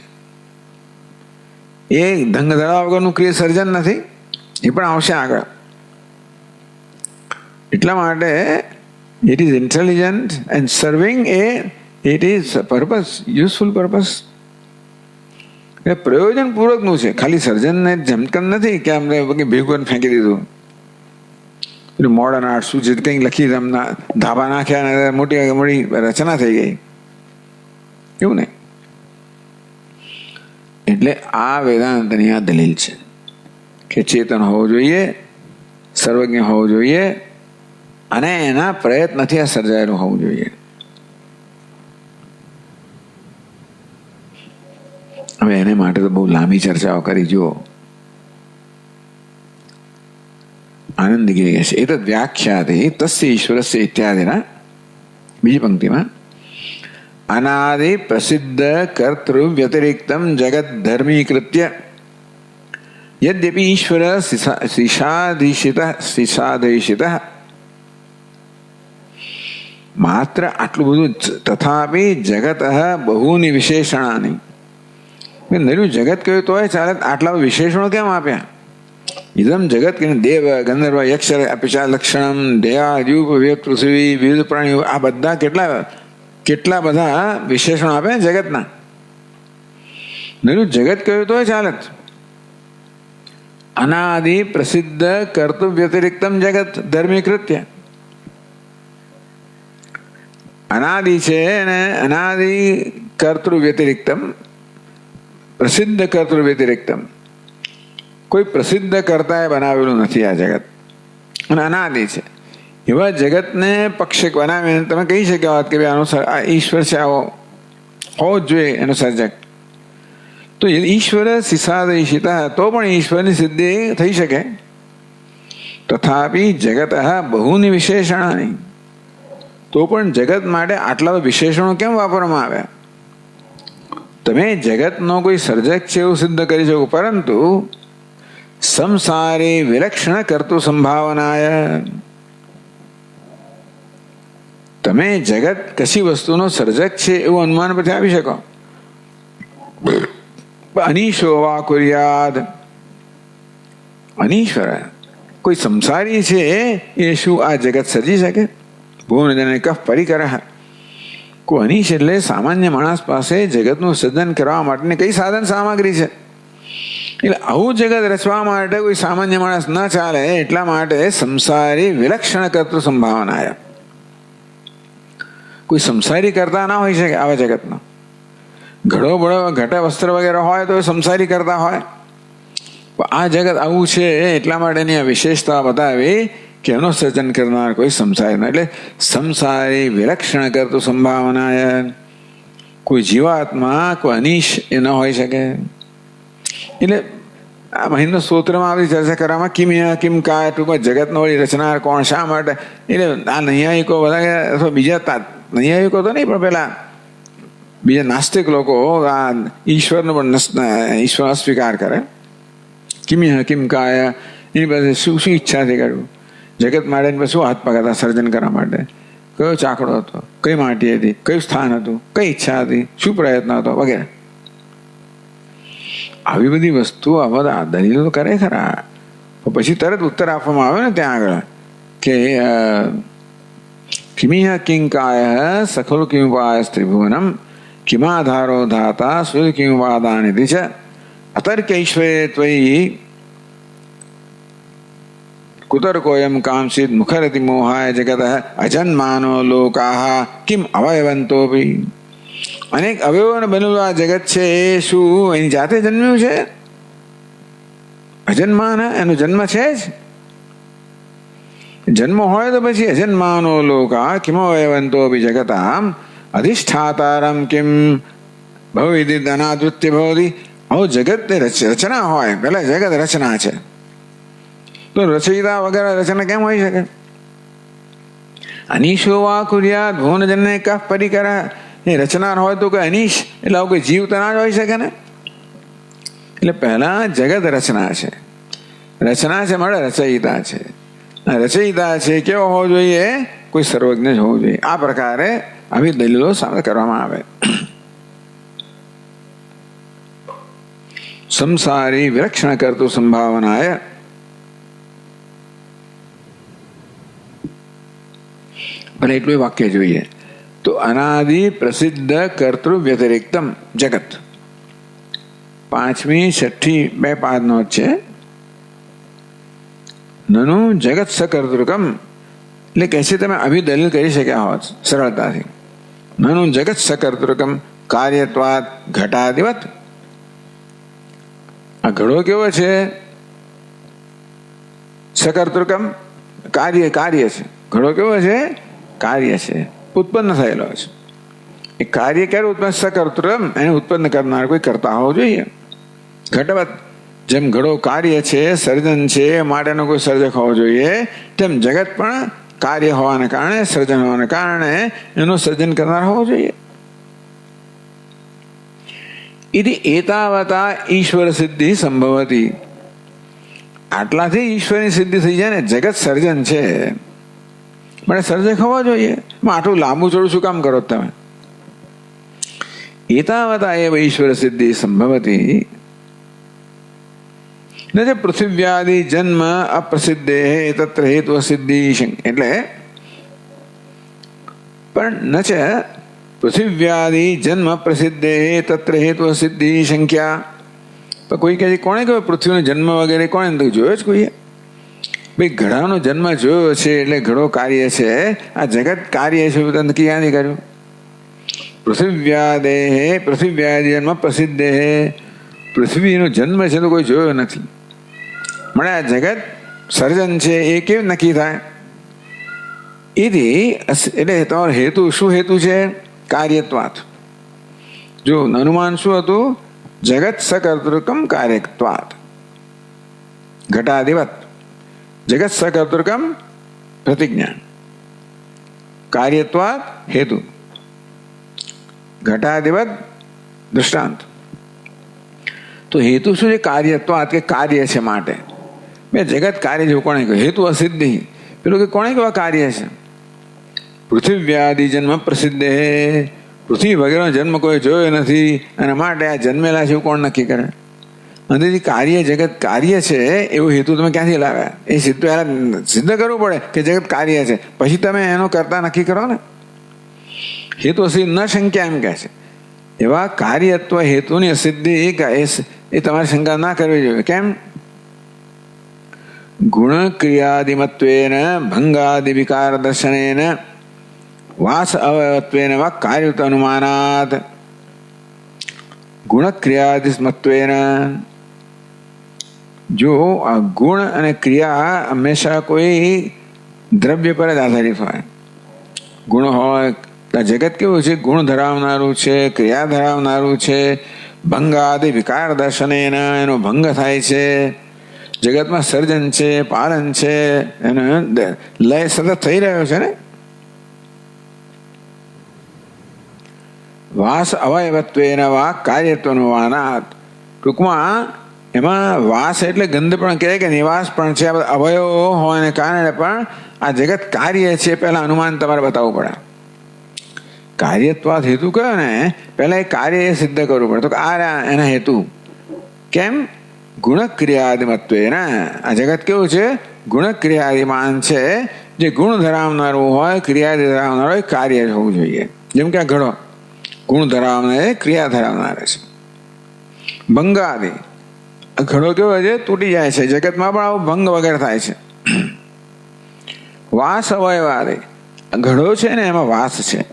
એ ધંગ ધડા વગરનું સર્જન નથી. એ પણ આવશે આગળ. એટલા માટે it is intelligent and serving it is purpose, useful purpose. એ પ્રયોજનપૂર્વકનું છે. ખાલી સર્જનને જમકન નથી કે અમને ભેગું ફેંકી દીધું. પેલું મોડર્ન આર્ટ શું છે કંઈક લખી તમને ધાબા નાખ્યા અને મોટી મોટી રચના થઈ ગઈ, એવું નહીં. એટલે આ વેદાંતની આ દલીલ છે કે ચેતન હોવો જોઈએ, સર્વજ્ઞ હોવો જોઈએ અને એના પ્રયત્નથી આ સર્જાયેલું હોવું જોઈએ. હવે એને માટે તો બહુ લાંબી ચર્ચાઓ કરી. જુઓ, આનંદગીરી કહે છે એ તો વ્યાખ્યાતે તસ્ય ઈશ્વરસ્ય ઇત્યાદિના બીજી પંક્તિમાં અનાદિ પ્રસિદ્ધ કર્તૃ વ્યતિરિક્તમ જગત ધર્મીકૃત્ય યદ્યપિ ઈશ્વર શિશાદિશિત માત્ર આટલું બધું તથાપિ જગત બહુની વિશેષણાની નર્યું જગત કહ્યું તો ચાલે આટલા વિશેષણો કેમ આપ્યા ઇદમ જગત કે દેવ ગંધર્વ યક્ષ અપિચા લક્ષણમ દયા દ્યુપ વેદ પૃથ્વી વિવિધ પ્રાણીઓ આ બધા કેટલા બધા વિશેષણો આપે જગતના નર્યું જગત કહ્યું તો ચાલે અનાદિ પ્રસિદ્ધ કર્તવ્ય વ્યતિરિક્તમ જગત ધર્મી કૃત્ય અનાદિ છે અને અનાદિ કર્તૃ વ્યતિરિક્તમ પ્રસિદ્ધ કર્તૃ વ્યતિરિક્તમ કોઈ પ્રસિદ્ધ કરતાએ બનાવેલું નથી આ જગત અને અનાદિ છે એવા જગતને પક્ષક બનાવીને તમે કહી શક્યા હોત કે ભાઈ આનો આ ઈશ્વર છે આવો હોવો જ જોઈએ એનો સર્જક તો ઈશ્વર શિશાદિશિત તો પણ ઈશ્વરની સિદ્ધિ થઈ શકે તથાપિ જગત બહુની વિશેષણાની તો પણ જગત માટે આટલા વિશેષણો કેમ વાપરવામાં આવ્યા તમે જગતનો કોઈ સર્જક છે એવું સિદ્ધ કરી શકો પરંતુ સંસારે વિલક્ષણ કરતું સંભાવનાય તમે જગત કશી વસ્તુનો સર્જક છે એવું અનુમાન પછી આપી શકો અનીશો વા કુર્યાદ અનીશ્વર કોઈ સંસારી છે એ શું આ જગત સર્જી શકે ભુવનજને કફ પરિકર કોઈ અનીશ એટલે સામાન્ય માણસ પાસે જગતનું સર્જન કરવા માટેની કઈ સાધન સામગ્રી છે એટલે આવું જગત રચવા માટે કોઈ સામાન્ય માણસ ન ચાલે એટલા માટે સંસારી વિલક્ષણ કરતું સંભાવના કોઈ સંસારી કરતા ના હોઈ શકે આવા જગતનો ઘડો બળો ઘટા વસ્ત્ર વગેરે હોય તો સંસારી કરતા હોય આ જગત આવું છે એટલા માટેની આ વિશેષતા બતાવી કે એનો સર્જન કરનાર કોઈ સંસારી એટલે સંસારી વિલક્ષણ કરતું સંભાવના કોઈ જીવાત્મા કોઈ અનીશ એ ન હોઈ શકે એટલે આ મહિન્દ્ર સ્તોત્રમાં આવી ચર્ચા કરવામાં કિમ કાય ટૂંકમાં જગતનો વળી રચનાર કોણ શા માટે એટલે આ નૈયાયિકો બધા અથવા બીજા નૈયાયિકો તો નહીં પણ પેલા બીજા નાસ્તિક લોકો આ ઈશ્વરનો પણ ઈશ્વર અસ્વીકાર કરે કિમ કાય એની પાસે શું ઈચ્છાથી કર્યું જગત માટે શું હાથ પગ હતા સર્જન કરવા માટે કયો ચાકડો હતો કઈ માટી હતી કયું સ્થાન હતું કઈ ઈચ્છા હતી શું પ્રયત્ન હતો વગેરે આવી બધી વસ્તુ આ બધા દલીલો કરે ખરા પછી તરત ઉત્તર આપવામાં આવે ને ત્યાં આગળ કે કિમિહ કિંકાય સખલ કિંવાય ત્રિભુવનમ કિમાધારો ધાતા સૂર્ય કિંવાદાનિધિ છે અતર્કૈશ્વરે ત્વયી કુતર્કોયમ કાંસિત મુખરતિ મોહાય જગત અજન્માનો લોકાહ કિમ અવયવંતોપી અનેક અવયવોને બનેલું આ જગત છે એ શું એની જાતે જન્મ્યું છે અજન્માન એનો જન્મ છે જ જન્મ હોય તો પછી અજન્માનો લોકા કિમ અવયવંતોપી જગતામ અધિષ્ઠાતારમ કિમ ભવિધિ અનાદૃત્ય ભવતિ આવું જગતની રચના હોય પેલા જગત રચના છે તો રચયિતા વગેરે રચના કેમ હોઈ શકે અનીશો વા કુર્યાદ ભુવનજનને કફ પરિકર એ રચનાર હોય તો કોઈ અનીશ એટલે આવું કોઈ જીવ તો ના જ હોઈ શકે ને એટલે પહેલા જગત રચના છે મળે રચયિતા છે રચયિતા છે કેવો હોવો જોઈએ કોઈ સર્વજ્ઞ જ હોવું જોઈએ આ પ્રકારે આવી દલીલો સામે કરવામાં આવે સંસારી વિલક્ષણ કરતું સંભાવનાય ભલે એટલું વાક્ય જોઈએ તો અનાદિ પ્રસિદ્ધ કર્તૃ વ્યતિરિક્તમ જગત પાંચમી છઠ્ઠી બે પાદનો છે નનુ જગત સકર્તૃકમ એટલે કહે છે તમે આવી દલીલ કરી શક્યા હોત સરળતાથી નનુ જગત સકર્તૃકમ કાર્યત્વાદ ઘટાદિવત આ ઘડો કેવો છે સકર્તૃકમ કાર્ય છે ઘડો કેવો છે કાર્ય છે ઉત્પન્ન થયેલો છે એ કાર્ય ક્યારે ઉત્પન્ન સકર્તૃકમ એને ઉત્પન્ન કરનાર કોઈ કરતા હોવો જોઈએ ઘટવત જેમ ઘડો કાર્ય છે, સર્જન છે, માટેનો કોઈ સર્જક હોવો જોઈએ, તેમ જગત પણ કાર્ય હોવાને કારણે, સર્જન હોવાને કારણે એનું સર્જન કરનાર હોવો જોઈએ. ઇતિ એતાવતા ઈશ્વર સિદ્ધિ સંભવતી. આટલાથી ઈશ્વરની સિદ્ધિ થઈ જાય ને. જગત સર્જન છે માટે સર્જક હોવા જોઈએ. આટલું લાંબુ ચોડું શું કામ કરો તમે? એતાવતા એવ ઈશ્વર સિદ્ધિ સંભવતી ન જે પૃથિવ્યાદિ જન્મ અપ્રસિદ્ધે તત્ર હેતુ સિદ્ધિ. એટલે પણ ન છે પૃથિવ્યાદિ જન્મ પ્રસિદ્ધે તત્ર હેતુ સિદ્ધિ સંખ્યા. પણ કોઈ કહે કોણે કહ્યું પૃથ્વીનો જન્મ વગેરે કોણે જોયો જ કોઈએ? ભાઈ ઘડાનો જન્મ જોયો છે એટલે ઘડો કાર્ય છે. આ જગત કાર્ય છે એવું નક્કી ક્યાંથી કર્યું? પૃથિવ્યાદિ જન્મ પ્રસિદ્ધે, પૃથ્વીનો જન્મ છે તો કોઈ જોયો નથી. મળે આ જગત સર્જન છે એ કેવું નક્કી થાય? એટલે તમારો હેતુ શું હેતુ છે? કાર્યત્વાત. જો અનુમાન શું હતું? જગત સકર્તૃકમ કાર્યત્વાત. ઘટાધિવત જગત સકર્તૃકમ પ્રતિજ્ઞા, કાર્યત્વાત હેતુ, ઘટાધિવત દૃષ્ટાંત. તો હેતુ શું છે? કાર્યત્વાત કે કાર્ય છે માટે. મેં જગત કાર્ય જેવું કોણે કહ્યું? હેતુ અસિદ્ધિ. પેલું કે કોણે કહ્યું કાર્ય છે? પૃથિવ્યાદિ જન્મ પ્રસિદ્ધ. પૃથ્વી વગેરેનો જન્મ કોઈ જોયો નથી અને માટે આ જન્મેલા છે એવું કોણ નક્કી કરે? અંદરથી કાર્ય જગત કાર્ય છે એવું હેતુ તમે ક્યાંથી લાવ્યા? એ સિદ્ધ કરવું પડે કે જગત કાર્ય છે, પછી તમે એનો કરતા નક્કી કરો ને. હેતુ અસિદ્ધ ન શંક્યા એમ કહે છે. એવા કાર્યત્વ હેતુની અસિદ્ધિ એ તમારે શંકા ના કરવી જોઈએ. કેમ? ગુણ ક્રિયાદિમત્વેન ભંગાદિ વિકાર દર્શનેન વાસ અવયવત્વેન વા કાર્યત અનુમાનાત. ગુણ ક્રિયાદિમત્વેન, જો આ ગુણ અને ક્રિયા હંમેશા કોઈ દ્રવ્ય પર જ આધારિત હોય. ગુણ હોય, જગત કેવું છે? ગુણ ધરાવનારું છે, ક્રિયા ધરાવનારું છે. ભંગાદિ વિકાર દર્શનેન, એનો ભંગ થાય છે. જગતમાં સર્જન છે, પાલન છે, એનો લય સતત થઈ રહ્યો છે ને. વાસ અવયવત્વેન વા કાર્યત્વનુમાનાત. ટૂંકમાં એમાં વાસ એટલે ગંધ પણ કહે કે નિવાસ પણ છે. અવયવો હોવાને કારણે પણ આ જગત કાર્ય છે પહેલા અનુમાન તમારે બતાવવું પડે. કાર્યત્વાત હેતુ કયો ને, પહેલા એ કાર્ય એ સિદ્ધ કરવું પડે. તો આ એના હેતુ. કેમ? ગુણ ક્રિયાદિમત્વેન. આ જગત કેવું છે? ગુણ ક્રિયાદિમાન છે. જે ગુણ ધરાવનારું હોય, ક્રિયાદિ ધરાવનાર હોય, કાર્ય હોવું જોઈએ. જેમ કે આ ઘડો ગુણ ધરાવનાર, ક્રિયા ધરાવનાર છે. ભંગાદિ, ઘડો કેવો છે? તૂટી જાય છે. જગતમાં પણ આવો ભંગ વગેરે થાય છે. વાસ અવયવાદિ, ઘડો છે ને એમાં વાસ છે.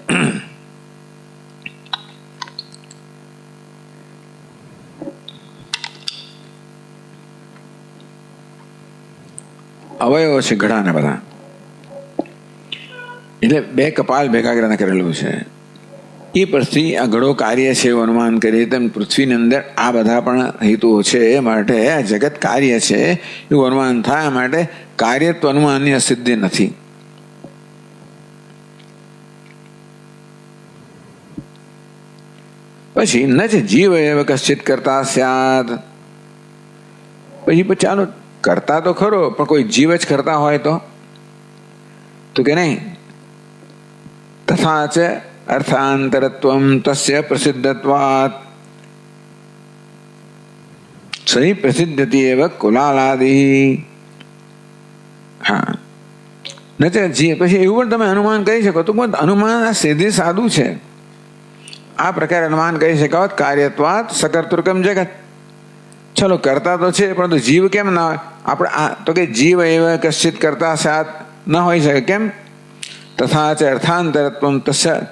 અવયવો છે ઘડાના બધા. એટલે બે કપાલ ભેગા કરેલું છે. એ પરથી આ ઘડો કાર્ય છે એવું અનુમાન કરીએ તેમ પૃથ્વીની અંદર આ બધા પણ હેતુઓ છે. એ માટે આ જગત કાર્ય છે એવું અનુમાન થાય. માટે કાર્યત્વ અનુમાનની અસિદ્ધિ નથી. પછી ન જ જીવ એવ કશ્ચિત કરતા સ્યાદ. પછી ચાલો કરતા તો ખરો, પણ કોઈ જીવ જ કરતા હોય તો કે નહીં. તથા ચ અર્થાંતરત્વમ તસ્ય પ્રસિદ્ધત્વાત સહી પ્રસિદ્ધતિ એવ કુલાલાદિ. હા, નથી જીવ. પછી એવું પણ તમે અનુમાન કરી શકો. તો અનુમાન આ સીધી સાદું છે. આ પ્રકારે અનુમાન કરી શકાવત કાર્યત્વાત સકર્તૃકમ જગત. ચલો કરતા તો છે, પરંતુ જીવ કેમ ના હોય? આપણે તો કે જીવ એવા કશ્ચિત કરતા સાત ન હોઈ શકે. કેમ? તથા ચ અર્થાંતરત્વમ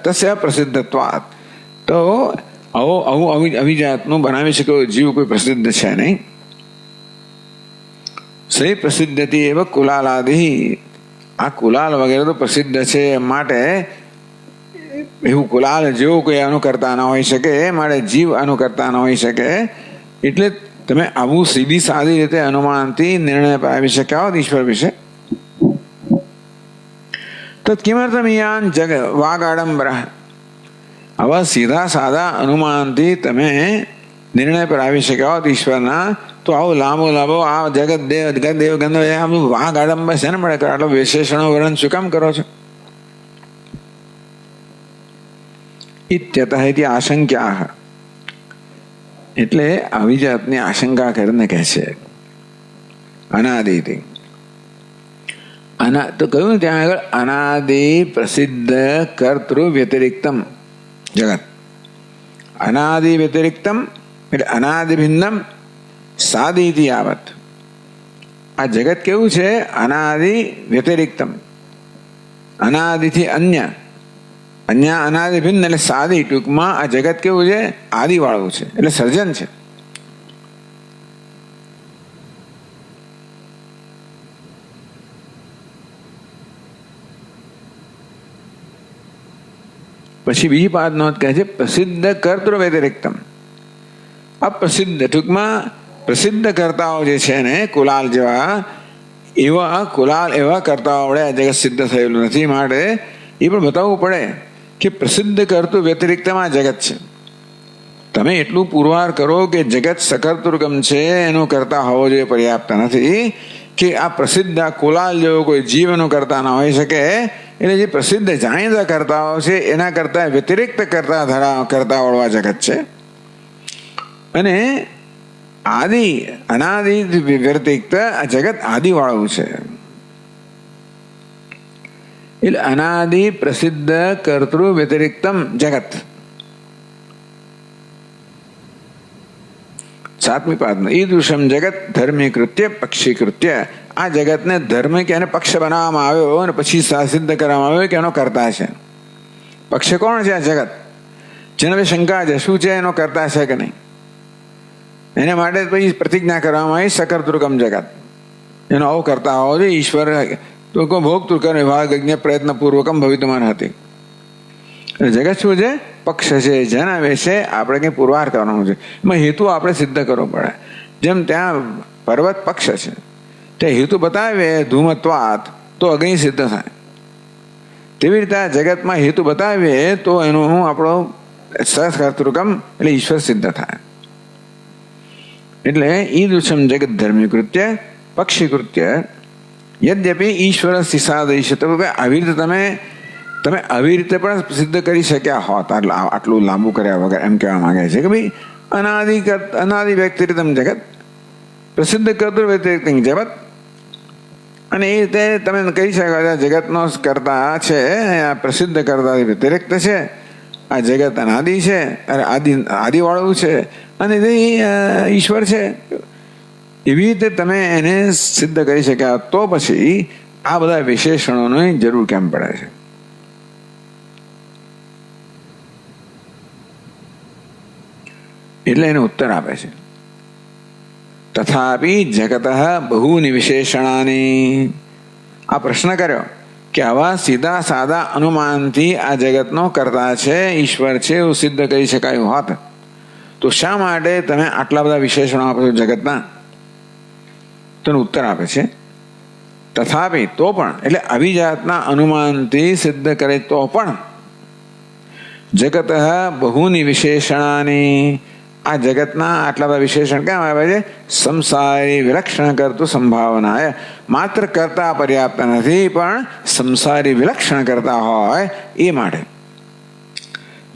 તસ્ય પ્રસિદ્ધત્વાત. તો આવી જાતનું બનાવી શકે જીવ કોઈ પ્રસિદ્ધ છે નહીં. સહી પ્રસિદ્ધતિ એવ કુલાલાદિ. આ કુલાલ વગેરે તો પ્રસિદ્ધ છે. માટે એવું કુલાલ જેવું કોઈ અનુકર્તા ન હોઈ શકે. માટે જીવ અનુકર્તા ન હોઈ શકે. એટલે તમે આવું સીધી સાદી રીતે અનુમાનથી નિર્ણય પામી શક્યા હોત ઈશ્વર વિશે તો કિમર્થમ યાન જગ વાગાડંબરા, આવા સીધા સાદા અનુમાનથી તમે નિર્ણય પર આવી શક્યા હોત ઈશ્વરના, તો આવો લાંબો લાંબો આ જગત દેવ દેવ ગંધર્વ આમ વાઘ આડંબર છે ને મળે આટલો વિશેષણો વર્ણન શું કામ કરો છો? ઇત્યતઃ ઇતિ આશંક્યા, એટલે આવી જાતની આશંકા કરીને કહે છે અનાદિથી. તો કહ્યું ત્યાં આગળ અનાદિ પ્રસિદ્ધ કર્તૃ વ્યતિરિક્તમ જગત. અનાદિ વ્યતિરિક્તમ એટલે અનાદિ ભિન્નમ સાદિથી આવત. આ જગત કેવું છે? અનાદિ વ્યતિરિક્તમ, અનાદિથી અન્ય, અન્ય અનાદિ ભિન્ન એટલે સાદી. ટૂંકમાં આ જગત કેવું છે? આદિવાળું છે, એટલે સર્જન છે. પછી બીજી પાદ નોંધ કહે છે પ્રસિદ્ધ કર્તૃ વ્યતિરિક્તમ. અપ્રસિદ્ધ ટૂંકમાં પ્રસિદ્ધ કર્તાઓ જે છે ને કુલાલ જેવા, એવા કુલાલ એવા કર્તાઓ વડે આ જગત સિદ્ધ થયેલું નથી. માટે એ પણ બતાવવું પડે કે પ્રસિદ્ધ કર્તૃ વ્યતિરિક્તમ આ જગત છે. તમે એટલું પુરવાર કરો કે જગત સકર્તૃકમ છે, એનું કરતા હોવો જોઈએ, પર્યાપ્ત નથી કે આ પ્રસિદ્ધ આ કુલાલ જેવો કોઈ જીવનો કરતા ના હોઈ શકે. એટલે જે પ્રસિદ્ધ જાણીતા કરતાઓ છે એના કરતા વ્યતિરિક્ત કરતા વાળવા જગત છે. અને આદિ અનાદિ વ્યતિરિક્ત આ જગત આદિવાળું છે. એટલે અનાદિ પ્રસિદ્ધ કર્તૃ વ્યતિરિક્તમ જગત. સાતમી પાદમાં ઈદૃશમ જગત ધર્મી કૃત્ય પક્ષી કૃત્ય. આ જગતને ધર્મ કે એને પક્ષ બનાવવામાં આવ્યો અને પછી સિદ્ધ કરવામાં આવ્યો કે એનો કરતા છે. પક્ષ કોણ છે? આ જગત. જેને શંકા છે શું છે એનો કરતા છે કે નહીં, એને માટે પછી પ્રતિજ્ઞા કરવામાં આવી સકર્તૃકમ જગત, એનો આવો કરતા હોવો જોઈએ. ઈશ્વર તો ભોગતૃકમ વિભાગ પ્રયત્ન પૂર્વકમ ભવિતમાન હતી. જગત શું છે? પક્ષ છે, જેના વિશે આપણે કંઈ પુરવાર કરવાનું છે. એમાં હેતુ આપણે સિદ્ધ કરવો પડે. જેમ ત્યાં પર્વત પક્ષ છે, તે હેતુ બતાવે ધૂમત્વાત તો અગ્નિ સિદ્ધ થાય. તેવી રીતે આ જગતમાં હેતુ બતાવીએ તો એનું આપણો સકર્તૃકમ એટલે ઈશ્વર સિદ્ધ થાય. એટલે ઈદૃશમ જગત ધર્મી કૃત્ય પક્ષી કૃત્ય યદ્યપિ ઈશ્વર સિસાદય. આવી રીતે તમે આવી રીતે પણ સિદ્ધ કરી શક્યા હોત આટલું લાંબુ કર્યા વગર, એમ કહેવા માંગે છે કે ભાઈ અનાદિ વ્યતિરિક્તમ જગત પ્રસિદ્ધ કર્તૃ વ્યતિરિક્તમ જગત. અને એ રીતે તમે કહી શકો જગતનો કરતા છે, આ પ્રસિદ્ધ કરતા વ્યતિરિક્ત છે, આ જગત અનાદિ છે, આદિવાળું છે અને તે ઈશ્વર છે. એવી રીતે તમે એને સિદ્ધ કરી શક્યા તો પછી આ બધા વિશેષણોની જરૂર કેમ પડે છે? એટલે એને ઉત્તર આપે છે તથાપિ જગત બહુની વિશેષણાની. આ પ્રશ્ન કર્યો કે આવા સીધા સાદા અનુમાનથી આ જગતનો કરતા છે, ઈશ્વર છે એવું સિદ્ધ કરી શકાયું હોત તો શા માટે તમે આટલા બધા વિશેષણો આપો છો જગતના? તેનો ઉત્તર આપે છે તથાપિ તો પણ, એટલે આવી જાતના અનુમાનથી સિદ્ધ કરે તો પણ જગત બહુની વિશેષણાની, આ જગતના આટલા બધા વિશેષણ કેમ આવે છે? સંસારી વિલક્ષણ કરતું સંભાવના. માત્ર કરતા પર્યાપ્ત નથી, પણ સંસારી વિલક્ષણ કરતા હોય એ માટે.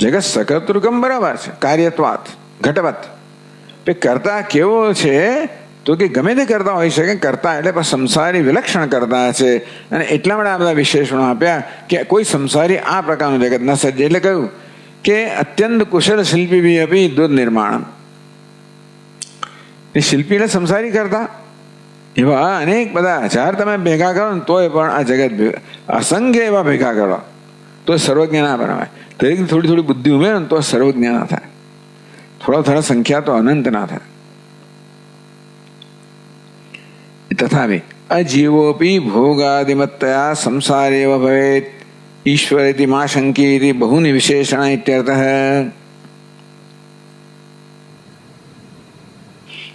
જગત સકર્તૃકમ બરાબર છે, કાર્યત્વાત ઘટવત. કરતા કેવો છે તો કે ગમે તે કરતા હોઈ શકે, કરતા એટલે સંસારી વિલક્ષણ કરતા છે. અને એટલા માટે આ બધા વિશેષણો આપ્યા કે કોઈ સંસારી આ પ્રકારનું જગત ન સર્જે. એટલે કહ્યું કે અત્યંત કુશળ શિલ્પી બી આપી દૂધ નિર્માણ. એ શિલ્પી એટલે સંસારી કરતા એવા અનેક બધા હજાર તમે ભેગા કરો ને તોય પણ આ જગત અસંખ્ય એવા ભેગા કરો તો સર્વજ્ઞ ના બનાવાય. દરેક થોડી થોડી બુદ્ધિ ઉમેરે ને તો સર્વજ્ઞ ના થાય. થોડા સંખ્યા તો અનંત ના થાય. તથાપિ અજીવોપી ભોગાદિમત્તયા સંસારેવ ભવેત ઈશ્વરેતિ મા શંકી બહુની વિશેષણ ઇત્યર્થઃ.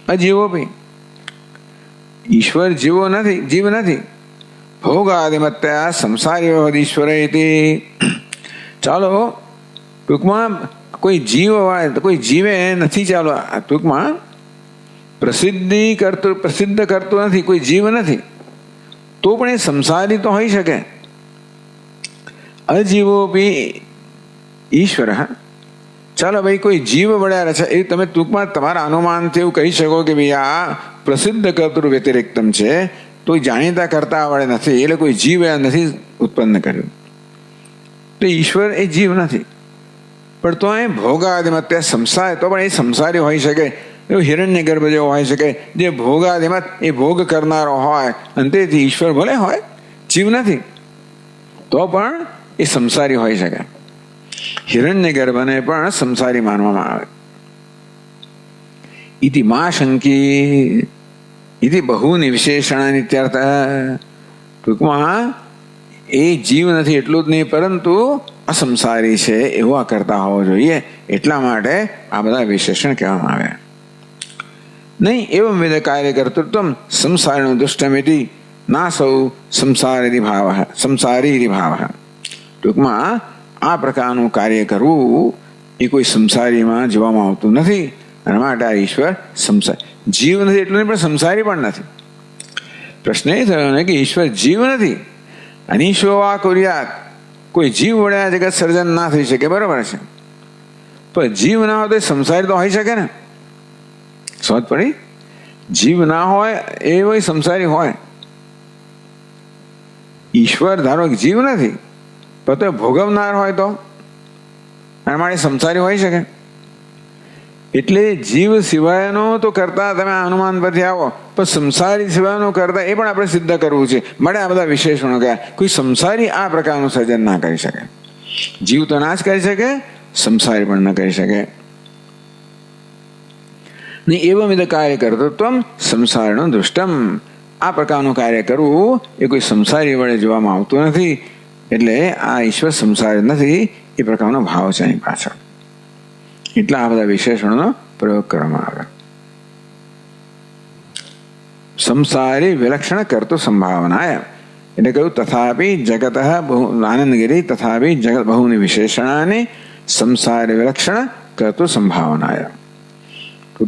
અજીવોપી, ઈશ્વર જીવો નથી, જીવ નથી. ભોગાદિમત્યા સંસારીઓ ઈશ્વર ચાલો ટૂંકમાં કોઈ જીવ હોય, કોઈ જીવે નથી. ચાલો ટૂંકમાં પ્રસિદ્ધ કરતો નથી, કોઈ જીવ નથી, તો પણ એ સંસારી તો હોઈ શકે. અજીવોપી ઈશ્વર. ચાલો ભાઈ, કોઈ જીવ વડ્યા છે એ તમે ટૂંકમાં તમારા અનુમાનથી એવું કહી શકો કે ભાઈ આ પ્રસિદ્ધ કર્તૃ વ્યતિરિક્તમ છે, તો જાણીતા કરતા વડે નથી, એટલે કોઈ જીવ નથી ઉત્પન્ન કર્યું, તો ઈશ્વર એ જીવ નથી. પણ તો એ ભોગાદિમત સંસાર, તો પણ એ સંસારી હોઈ શકે. એવું હિરણ્ય ગર્ભ જેવો હોઈ શકે, જે ભોગાદિમત એ ભોગ કરનારો હોય, અને તેથી ઈશ્વર ભલે હોય, જીવ નથી, તો પણ એ સંસારી હોઈ શકે. હિરણ્ય ગર્ભને પણ સંસારી માનવામાં આવે. ઇતિ મા શંકી ઇતિ બહુની વિશેષણાની ઇત્યર્થ. ટૂંકમાં એ જીવ નથી એટલું જ નહીં, પરંતુ અસંસારી છે એવું આ કરતા હોવો જોઈએ, એટલા માટે આ બધા વિશેષણ કહેવામાં આવ્યા. નહીં એવં વિધ કાર્ય કર્તૃત્વ સંસારીનું દુષ્ટમિતિ ના સૌ સંસારી ભાવ. ટૂંકમાં આ પ્રકારનું કાર્ય કરવું એ કોઈ સંસારીમાં જોવામાં આવતું નથી, અને માટે આ ઈશ્વર જીવ નથી એટલું નહીં, પણ સંસારી પણ નથી. પ્રશ્ન એ થયો ને કે ઈશ્વર જીવ નથી, અનિશ્વો વા કુર્યાત, કોઈ જીવ વડે આ જગત સર્જન ના થઈ શકે, બરોબર છે, પણ જીવ ના હોય તો સંસારી તો હોઈ શકે ને. સમજ પડી? જીવ ના હોય એ સંસારી હોય. ઈશ્વર ધારો કે જીવ નથી, પણ તો ભોગવનાર હોય તો એના માટે સંસારી હોઈ શકે. એટલે જીવ સિવાયનો તો કરતા તમે અનુમાન પરથી આવો, પણ સંસારી સિવાયનો કરતા એ પણ આપણે સિદ્ધ કરવું છે, માટે આ બધા વિશેષણો કયા. કોઈ સંસારી આ પ્રકારનું સર્જન ના કરી શકે. જીવ તો ના જ કરી શકે, સંસારી પણ ન કરી શકે. ને એવં વિધ કાર્ય કર્તૃત્વ સંસારનું દૃષ્ટમ, આ પ્રકારનું કાર્ય કરવું એ કોઈ સંસારી વડે જોવામાં આવતું નથી, એટલે આ ઈશ્વર સંસારી નથી એ પ્રકારનો ભાવ છે એની પાછળ. એટલા આ બધા વિશેષણોનો પ્રયોગ કરવામાં આવે. સંસારી વિલક્ષણ કરતો સંભાવનાય, એટલે કહ્યું તથાપી જગત આનંદગીરી તથાપી જગત બહુની વિશેષણાની સંસારી વિલક્ષણ કરતો સંભાવનાય.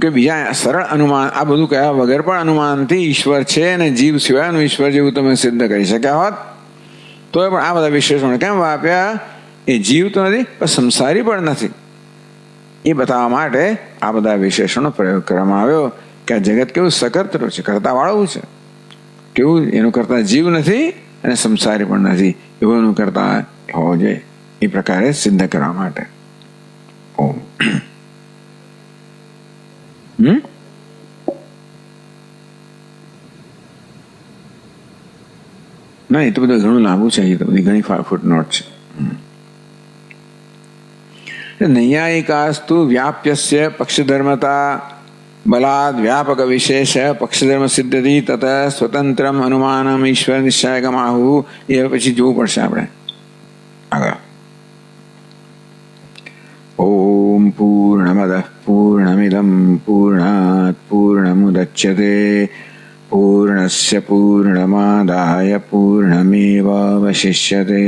કે બીજા સરળ અનુમાન આ બધું કયા વગર પણ અનુમાનથી ઈશ્વર છે અને જીવ સિવાયનું ઈશ્વર જેવું તમે સિદ્ધ કરી શક્યા હોત, તો પણ આ બધા વિશેષણો કેમ વાપ્યા? એ જીવ તો નથી, પણ સંસારી પણ નથી, એ બતાવવા માટે આ બધા વિશેષણો પ્રયોગ કરવામાં આવ્યો કે આ જગત કેવું સકર્તૃ છે, કરતા વાળું છે, કેવું એનું કરતા જીવ નથી અને સંસારી પણ નથી, એવું એનું કરતા હોવો જોઈએ, એ પ્રકારે સિદ્ધ કરવા માટે. ઓમ ના, એ તો બધું ઘણું લાંબુ છે, એ તો બધી ઘણી ફૂટનોટ છે. નૈયાયિકાસ્તુ વ્યાપ્યસ્ય પક્ષધર્મતા બલાદ વ્યાપક વિશેષ પક્ષધર્મ સિદ્ધતિ તત સ્વતંત્રમ અનુમાનમ ઈશ્વર નિશ્ચયકમ આહુ. એ પછી જોવું પડશે આપણે આગળ. ઓમ પૂર્ણમદ પૂર્ણમિદમ પૂર્ણાત પૂર્ણમુદચ્યતે પૂર્ણસ્ય પૂર્ણમાદાય પૂર્ણમેવાવશિષ્યતે.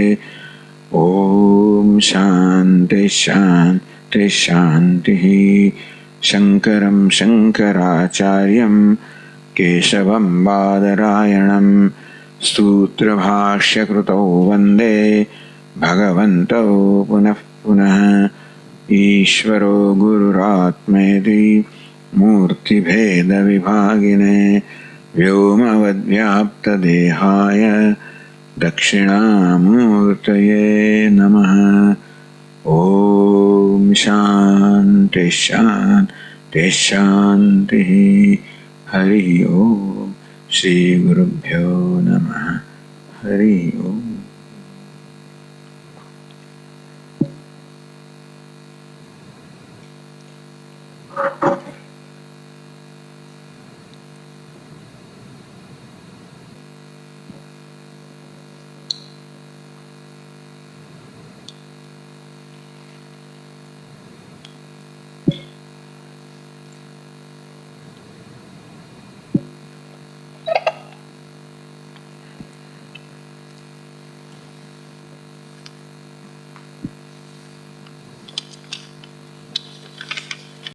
ઓમ શાંતિ શાંતિ શાંતિ. શંકરમ શંકરાચાર્યમ કેશવમ બાદરાયણમ સૂત્રભાષ્યકૃતૌ વંદે ભગવन्तौ પુનઃ પુનઃ. ઈશ્વરો ગુરુરાત્મેતિ મૂર્તિભેદ વિભાગિને વ્યોમવદ્વ્યાપ્તદેહાય દક્ષિણામૂર્તયે નમઃ. ઓમ શાંતિ શાંતિ શાંતિ. હરિ ઓમ. શ્રી ગુરુભ્યો નમઃ. હરિ ઓમ.